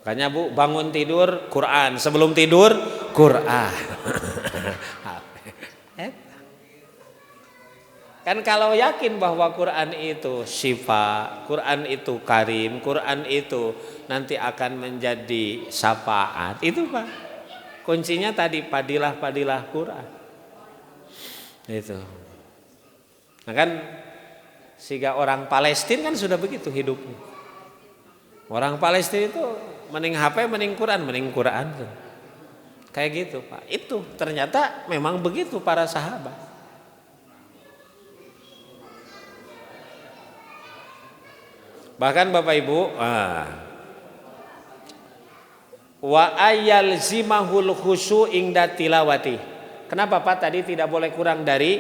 Makanya Bu, bangun tidur Quran, sebelum tidur Quran. Kan kalau yakin bahwa Quran itu syifa, Quran itu karim, Quran itu nanti akan menjadi syafaat. Itu Pak. Kuncinya tadi padilah Quran. Itu. Nah kan sehingga orang Palestina kan sudah begitu hidupnya. Orang Palestina itu mending HP, mending Quran. Kayak gitu Pak. Itu ternyata memang begitu para sahabat. Bahkan Bapak Ibu, wa ayal zimahul khusyu ingda tilawati. Kenapa Pak tadi tidak boleh kurang dari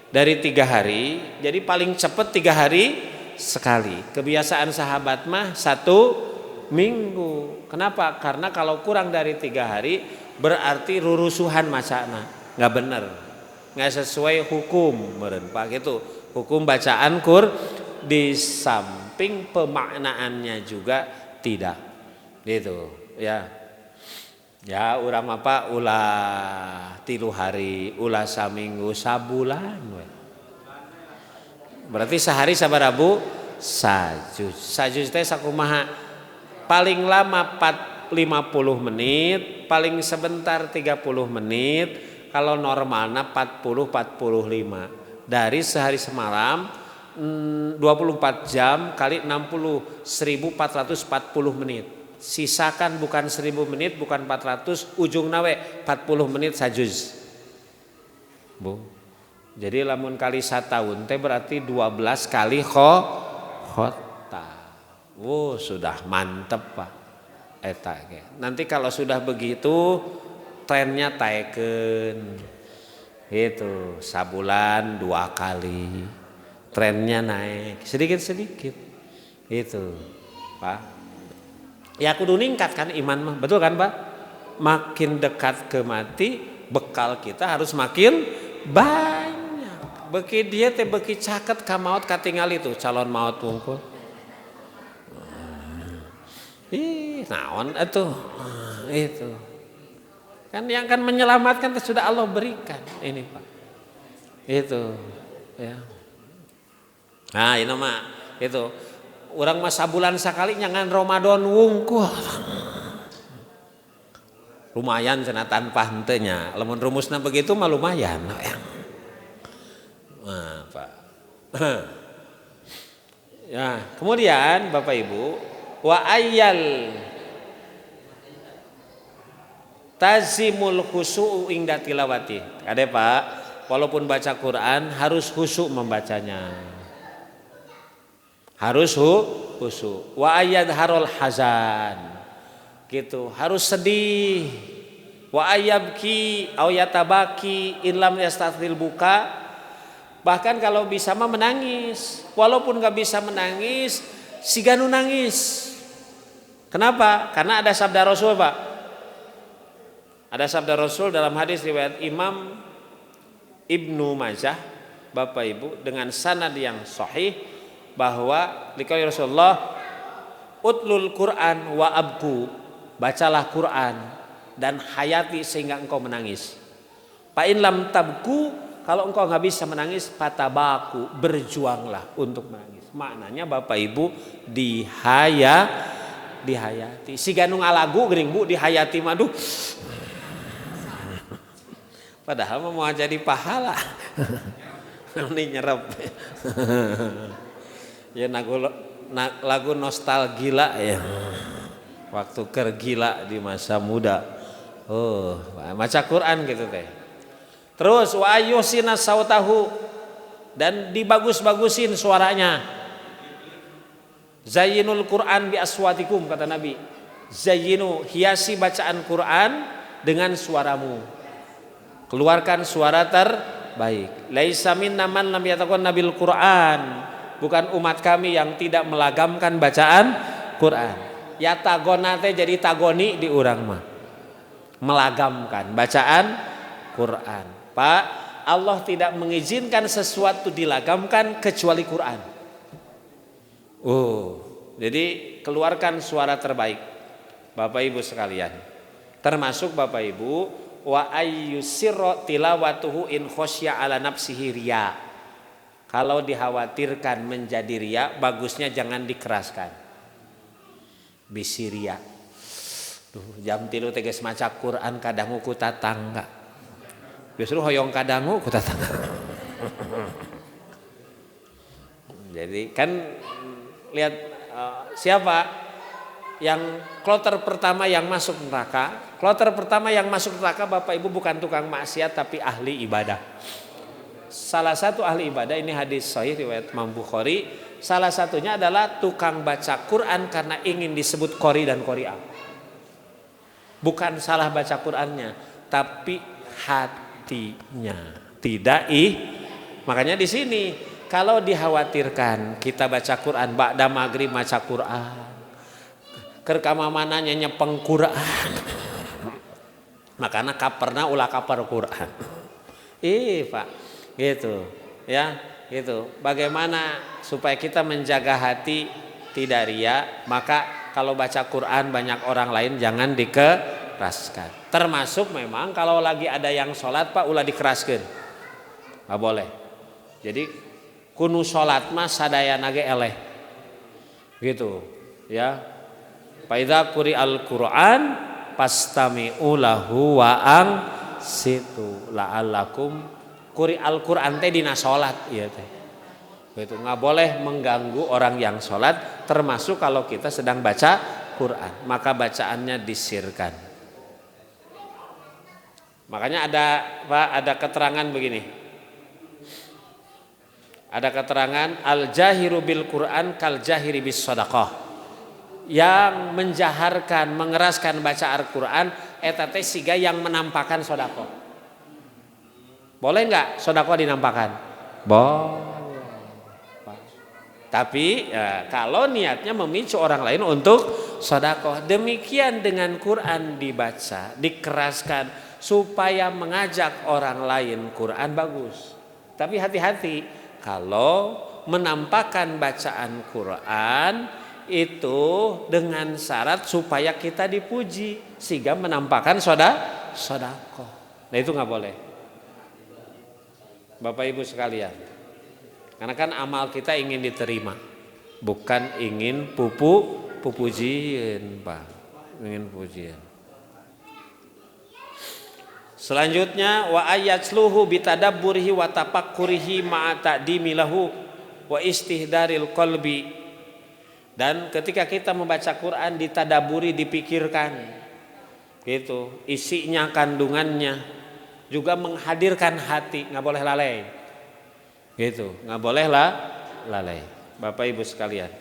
3 hari? Jadi paling cepat 3 hari sekali. Kebiasaan sahabat mah 1 minggu. Kenapa? Karena kalau kurang dari 3 hari berarti rurusuhan macana, nggak bener, nggak sesuai hukum meureun Pak gitu. Hukum bacaan di samping pemaknaannya juga tidak gitu ya. Ya urang apa ulah 3 hari, ulah saminggu, sabulan we. Berarti sehari sabarabu sajuz. Sajuz teh sakumaha? Paling lama 50 menit, paling sebentar 30 menit, kalau normalnya 40-45. Dari sehari semalam 24 jam kali 60 1440 menit. Sisakan bukan 1000 menit, bukan 400, ujung nawe 40 menit sajuz. Bu. Jadi lamun kali 1 tahun teh berarti 12 kali khota. Sudah mantep Pak. Eta ge. Nanti kalau sudah begitu trennya taeken. Itu sabulan 2 kali. Trennya naik sedikit-sedikit. Itu Pak. Ya kudu ningkat kan iman mah. Betul kan Pak? Makin dekat ke mati, bekal kita harus makin banyak. Beki dia teh beki caket ka maot katingal itu calon maut wungkul. Naon atuh. Itu. Kan yang akan menyelamatkan sudah Allah berikan ini Pak. Itu ya. Nah, ini mah itu. Urang mah sabulan sakali nyangan Ramadan wungkul. Lumayan cenah tanpa henteu. Lamun rumusna begitu mah lumayan. Nah, Pak. Ya, kemudian Bapak Ibu, wa ayyal tazimul khusu'u inda tilawati. Kade Pak, walaupun baca Quran harus khusyuk membacanya. Harus khusyuk. Wa ayyadharul hazan. Gitu, harus sedih. Wa ayyabki au yatabaki in lam yastathil buka. Bahkan kalau bisa mah menangis. Walaupun gak bisa menangis, siganu nangis. Kenapa? Karena ada sabda Rasul Pak. Ada sabda Rasul dalam hadis riwayat Imam Ibnu Majah, Bapak Ibu, dengan sanad yang sahih, bahwa liqauli Rasulullah, utlul Quran wa abku, bacalah Quran dan hayati sehingga engkau menangis. Fa in lam tabku, kalau engkau nggak bisa menangis, fatabaku, berjuanglah untuk menangis. Maknanya Bapak Ibu dihayati. Si ganung alagu gering Bu dihayati maduh. Padahal mau jadi pahala. Ini nyerep. Ya lagu nostalgia ya. Waktu kergila di masa muda. Baca Quran gitu teh. Terus wa ayyusina sautahu, dan dibagus-bagusin suaranya. Zayyinul Quran bi aswatikum, kata Nabi. Zayyinu, hiasi bacaan Quran dengan suaramu. Keluarkan suara terbaik. Laisa minna man lam yataqan nabil Quran. Bukan umat kami yang tidak melagamkan bacaan Quran. Yatagona teh jadi tagoni di urang mah. Melagamkan bacaan Quran. Pak, Allah tidak mengizinkan sesuatu dilagamkan kecuali Quran. Jadi keluarkan suara terbaik, Bapak Ibu sekalian. Termasuk Bapak Ibu, wa ayyusirra tilawatuhu in khosya ala nafsihi riya. Kalau dikhawatirkan menjadi riya, bagusnya jangan dikeraskan. Bisi riya. Jam 3 teges maca Quran kadang ku tatangga. Justru hoyong kadangu ku tatangga. Jadi kan lihat siapa yang kloter pertama yang masuk neraka. Kloter pertama yang masuk neraka Bapak Ibu bukan tukang maksiat tapi ahli ibadah. Salah satu ahli ibadah, ini hadis sahih riwayat Imam Bukhari, salah satunya adalah tukang baca Quran karena ingin disebut qori dan qori'ah. Bukan salah baca Qurannya, tapi hatinya tidak makanya di sini kalau dikhawatirkan kita baca Quran ba'da maghrib baca Quran kerkama mananya nyepeng Quran Makanya pernah ulah kapar Quran. Pak, gitu ya, gitu. Bagaimana supaya kita menjaga hati tidak ria? Maka kalau baca Quran banyak orang lain jangan dikeraskan. Termasuk memang kalau lagi ada yang sholat Pak ulah dikeraskan, nggak boleh. Jadi kunu sholat mah sadayana ge eleh, gitu ya. Faidza quri'al Qur'an pastami'u lahu wa situ la'allakum quri'al Qur'an teh dina salat ieu teh. Itu nggak boleh mengganggu orang yang sholat, termasuk kalau kita sedang baca Quran, maka bacaannya disirkan. Makanya ada keterangan begini. Ada keterangan al-jahiru bil Quran kal jahiri bis shadaqah. Yang menjaharkan, mengeraskan baca Al-Quran eta teh siga yang menampakkan sodako. Boleh nggak sodako dinampakkan? Boleh. Tapi ya, kalau niatnya memicu orang lain untuk sodako, demikian dengan Quran dibaca, dikeraskan supaya mengajak orang lain Quran bagus. Tapi hati-hati kalau menampakkan bacaan Quran itu dengan syarat supaya kita dipuji sehingga menampakkan sodako. Nah itu nggak boleh, Bapak Ibu sekalian. Karena kan amal kita ingin diterima, bukan ingin pujian, Pak. Ingin pujian. Selanjutnya wa ayatsluhu bitadabburihi wa tafakkurihi ma'a ta'dimi lahu wa istihdaril qalbi. Dan ketika kita membaca Quran ditadaburi, dipikirkan, gitu, isinya, kandungannya, juga menghadirkan hati, nggak boleh lalai, gitu, nggak boleh lalai, Bapak Ibu sekalian.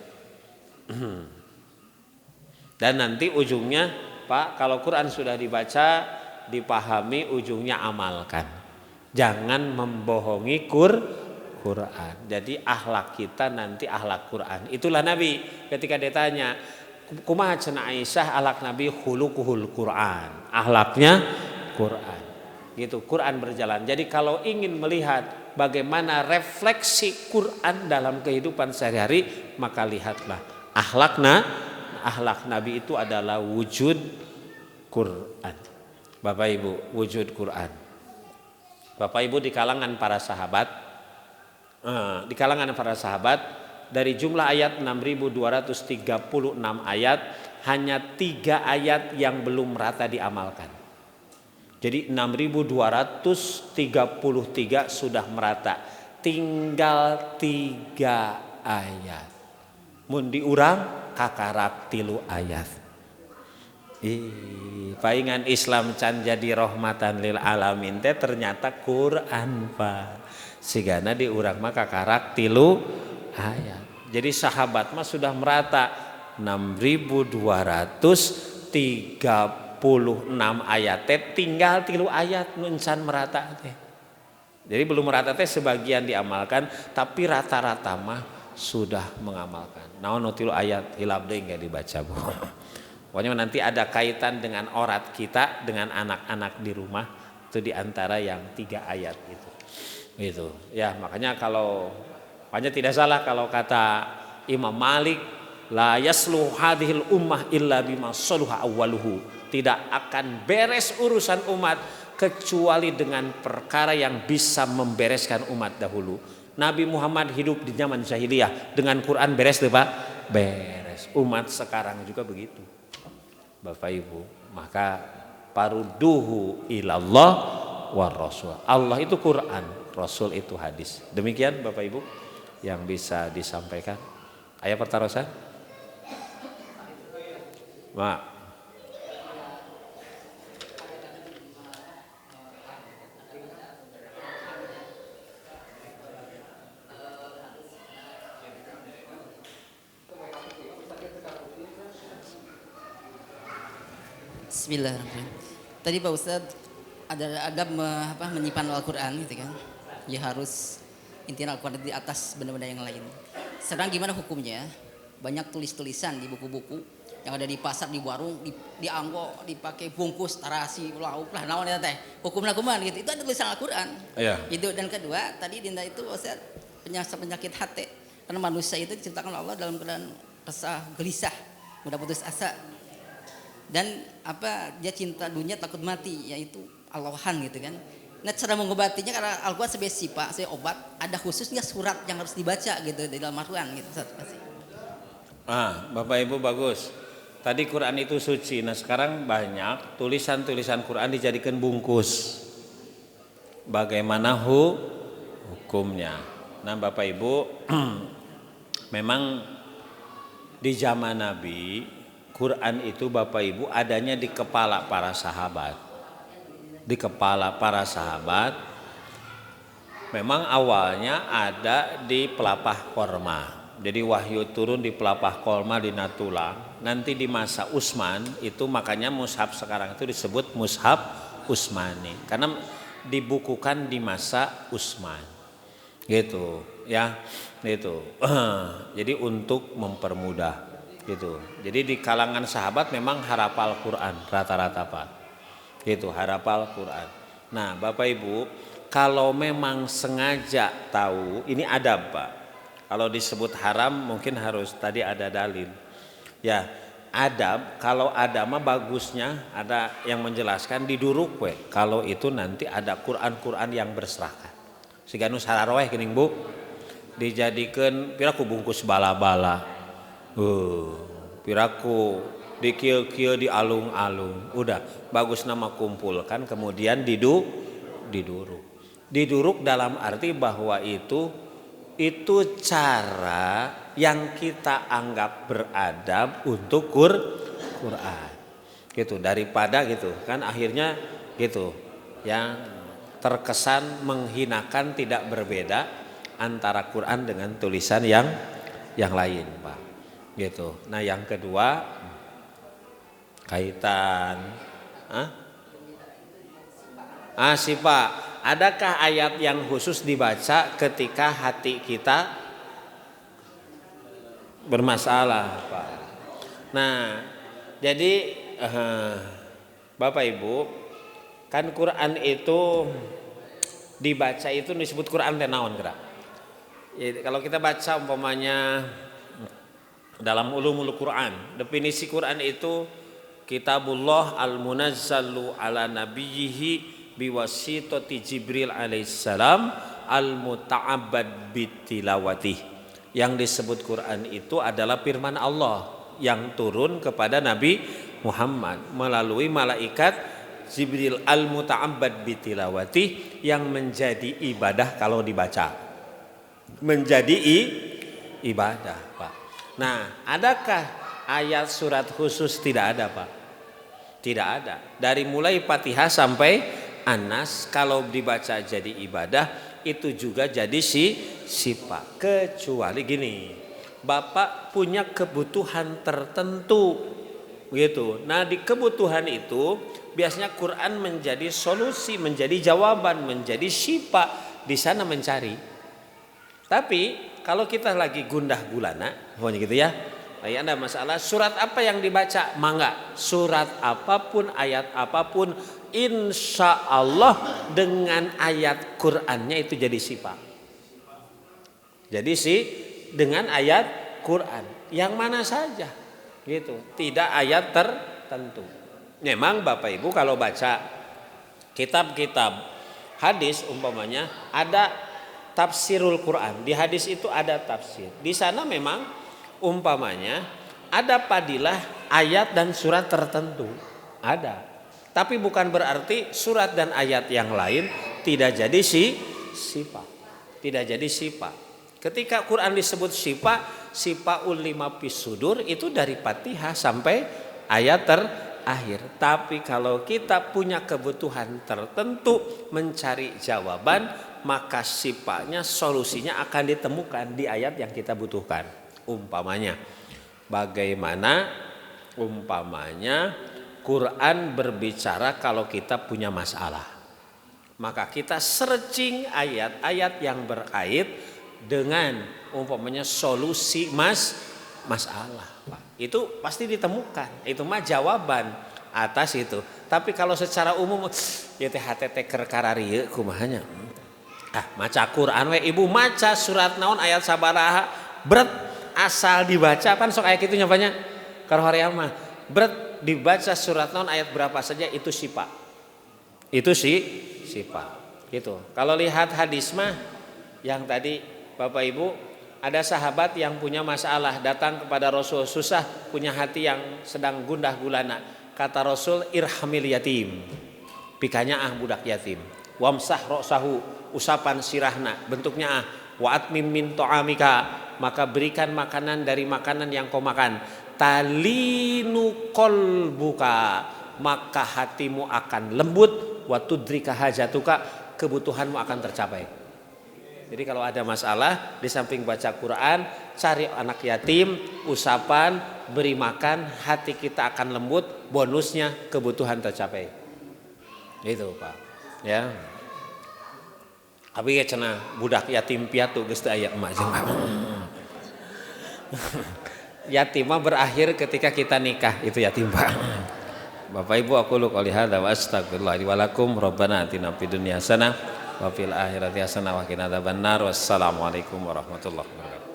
Dan nanti ujungnya, Pak, kalau Quran sudah dibaca, dipahami, ujungnya amalkan, jangan membohongi Quran. Jadi akhlak kita nanti akhlak Quran. Itulah Nabi ketika ditanya, kumaha cenah Aisyah akhlak Nabi khuluquhul Quran. Akhlaknya Quran. Gitu, Quran berjalan. Jadi kalau ingin melihat bagaimana refleksi Quran dalam kehidupan sehari-hari, maka lihatlah akhlak Nabi itu adalah wujud Quran. Bapak Ibu, wujud Quran. Bapak Ibu di kalangan para sahabat, dari jumlah ayat 6.236 ayat hanya 3 ayat yang belum merata diamalkan. Jadi 6.233 sudah merata, tinggal 3 ayat. Mun diurang kakarak 3 ayat. Paingan Islam can jadi rahmatan lil alamin teh ternyata Quran, Pak. Sigana diurang maka karak 3 ayat. Jadi sahabat mah sudah merata 6.236 ayat teh tinggal 3 ayat nu encan merata teh. Jadi belum merata teh sebagian diamalkan, tapi rata-rata mah sudah mengamalkan. Naon nu 3 ayat hilap deui enggak dibaca, Bu. Pokoknya nanti ada kaitan dengan orat kita dengan anak-anak di rumah, itu diantara yang 3 ayat itu. Gitu ya, makanya kalau banyak tidak salah kalau kata Imam Malik, la yasluhu hadhil ummah illa bima saluha awwaluhu. Tidak akan beres urusan umat kecuali dengan perkara yang bisa membereskan umat dahulu. Nabi Muhammad hidup di zaman jahiliyah dengan Quran beres tuh Pak? Beres. Umat sekarang juga begitu, Bapak Ibu. Maka paruduhu ilallah wa rasul. Allah itu Quran, Rasul itu hadis. Demikian Bapak Ibu yang bisa disampaikan. Ayah Pertarosa, Mak. Bismillahirrahmanirrahim. Tadi Pak Ustadz ada adab menyimpan Al-Quran gitu kan. Ya harus intinya Al-Quran di atas benda-benda yang lain. Sedang gimana hukumnya? Banyak tulis-tulisan di buku-buku yang ada di pasar, di warung, di anggo, dipakai bungkus tarasi lauk lah naon eta teh hukumna kumaha gitu. Itu ada tulisan Al-Qur'an. Iya. Itu. Dan kedua tadi dinda itu Ustaz, penyakit hati, karena manusia itu diciptakan Allah dalam keadaan resah, gelisah, mudah putus asa, dan dia cinta dunia takut mati, yaitu Allahan gitu kan. Nah, cara mengobatinya karena Al-Qur'an sebagai sifa, sebagai obat, ada khususnya surat yang harus dibaca gitu di dalam Al-Qur'an gitu Ustaz. Bapak Ibu bagus. Tadi Quran itu suci. Nah sekarang banyak tulisan-tulisan Quran dijadikan bungkus. Bagaimana hukumnya? Nah Bapak Ibu, memang di zaman Nabi Quran itu Bapak Ibu adanya di kepala para sahabat. Di kepala para sahabat. Memang awalnya ada di pelapah korma. Jadi wahyu turun di pelapah korma di Natulang. Nanti di masa Utsman itu makanya mushaf sekarang itu disebut mushaf Utsmani karena dibukukan di masa Utsman. Gitu ya. Gitu. Jadi untuk mempermudah gitu. Jadi di kalangan sahabat memang harapal Quran rata-rata Pak. Gitu, harapal Quran. Nah, Bapak Ibu, kalau memang sengaja tahu ini adab Pak. Kalau disebut haram mungkin harus tadi ada dalil. Ya, adab kalau ada mah bagusnya ada yang menjelaskan diduruk we. Kalau itu nanti ada Quran-Quran yang berserakan. Siga nu sararoeh geuning Bu. Dijadikeun piraku bungkus bala-bala. Piraku di kieu-kieu di alung-alung. Udah, bagus nama kumpulkan kemudian diduruk. Diduruk dalam arti bahwa itu cara yang kita anggap beradab untuk Quran gitu daripada gitu kan akhirnya gitu yang terkesan menghinakan tidak berbeda antara Quran dengan tulisan yang lain Pak gitu. Nah yang kedua kaitan sih Pak, adakah ayat yang khusus dibaca ketika hati kita bermasalah Pak? Nah jadi Bapak Ibu kan Quran itu dibaca itu disebut Quran teh naon gerak. Jadi, kalau kita baca umpamanya dalam ulumul Quran, definisi Quran itu kitabullah al-munazzalu ala nabiyhi biwasitati Jibril alaihissalam al-muta'abbad bitilawati. Yang disebut Quran itu adalah firman Allah yang turun kepada Nabi Muhammad melalui malaikat Jibril al-muta'abbad bitilawati yang menjadi ibadah kalau dibaca. Menjadi ibadah, Pak. Nah, adakah ayat surat khusus? Tidak ada, Pak. Tidak ada. Dari mulai Fatihah sampai Anas kalau dibaca jadi ibadah itu juga jadi sifat. Kecuali gini, Bapak punya kebutuhan tertentu gitu. Nah di kebutuhan itu biasanya Quran menjadi solusi, menjadi jawaban, menjadi sifat di sana mencari. Tapi kalau kita lagi gundah gulana, pokoknya gitu ya. Ya ada masalah surat apa yang dibaca mangga surat apapun ayat apapun insya Allah dengan ayat Qurannya itu jadi sifat. Jadi dengan ayat Quran yang mana saja gitu, tidak ayat tertentu. Memang Bapak Ibu kalau baca kitab-kitab hadis umpamanya ada tafsirul Quran, di hadis itu ada tafsir. Di sana memang umpamanya ada padilah ayat dan surat tertentu ada, tapi bukan berarti surat dan ayat yang lain tidak jadi sifat, tidak jadi sifat. Ketika Quran disebut sifaul lima pisudur itu dari Fatihah sampai ayat terakhir. Tapi kalau kita punya kebutuhan tertentu mencari jawaban, maka sifatnya solusinya akan ditemukan di ayat yang kita butuhkan. Umpamanya bagaimana Quran berbicara kalau kita punya masalah, maka kita searching ayat-ayat yang berkait dengan umpamanya solusi masalah, Pak. Itu pasti ditemukan. Itu mah jawaban atas itu. Tapi kalau secara umum ya teh HTT kerkararieu kumahanya. Maca Quran we ibu maca surat naon ayat sabaraha berat asal dibaca kan sok aya kitu nyapanya karohoream mah berat dibaca surat naon ayat berapa saja itu sipa. Itu sipa. Gitu. Kalau lihat hadis mah yang tadi Bapak Ibu ada sahabat yang punya masalah datang kepada Rasul susah punya hati yang sedang gundah gulana. Kata Rasul irhamil yatim. Pikanya budak yatim. Wamsah ra'sahu usapan sirahna bentuknya wa atmim min ta'amika maka berikan makanan dari makanan yang kau makan talinu qalbuka maka hatimu akan lembut wa tudrika hajatuka kebutuhanmu akan tercapai. Jadi kalau ada masalah di samping baca Quran cari anak yatim usapan beri makan hati kita akan lembut bonusnya kebutuhan tercapai. Itu Pak ya. Abi ya cenah budak yatim piatu geus teu aya emak jeung bapak. Yatim mah berakhir ketika kita nikah itu yatim Pak. Bapak Ibu aku lu qouli hadza wa astagfirullah wa lakum rabbana atina fid dunya hasanah wa fil akhirati hasanah wa qina adzabannar wassalamualaikum warahmatullahi wabarakatuh.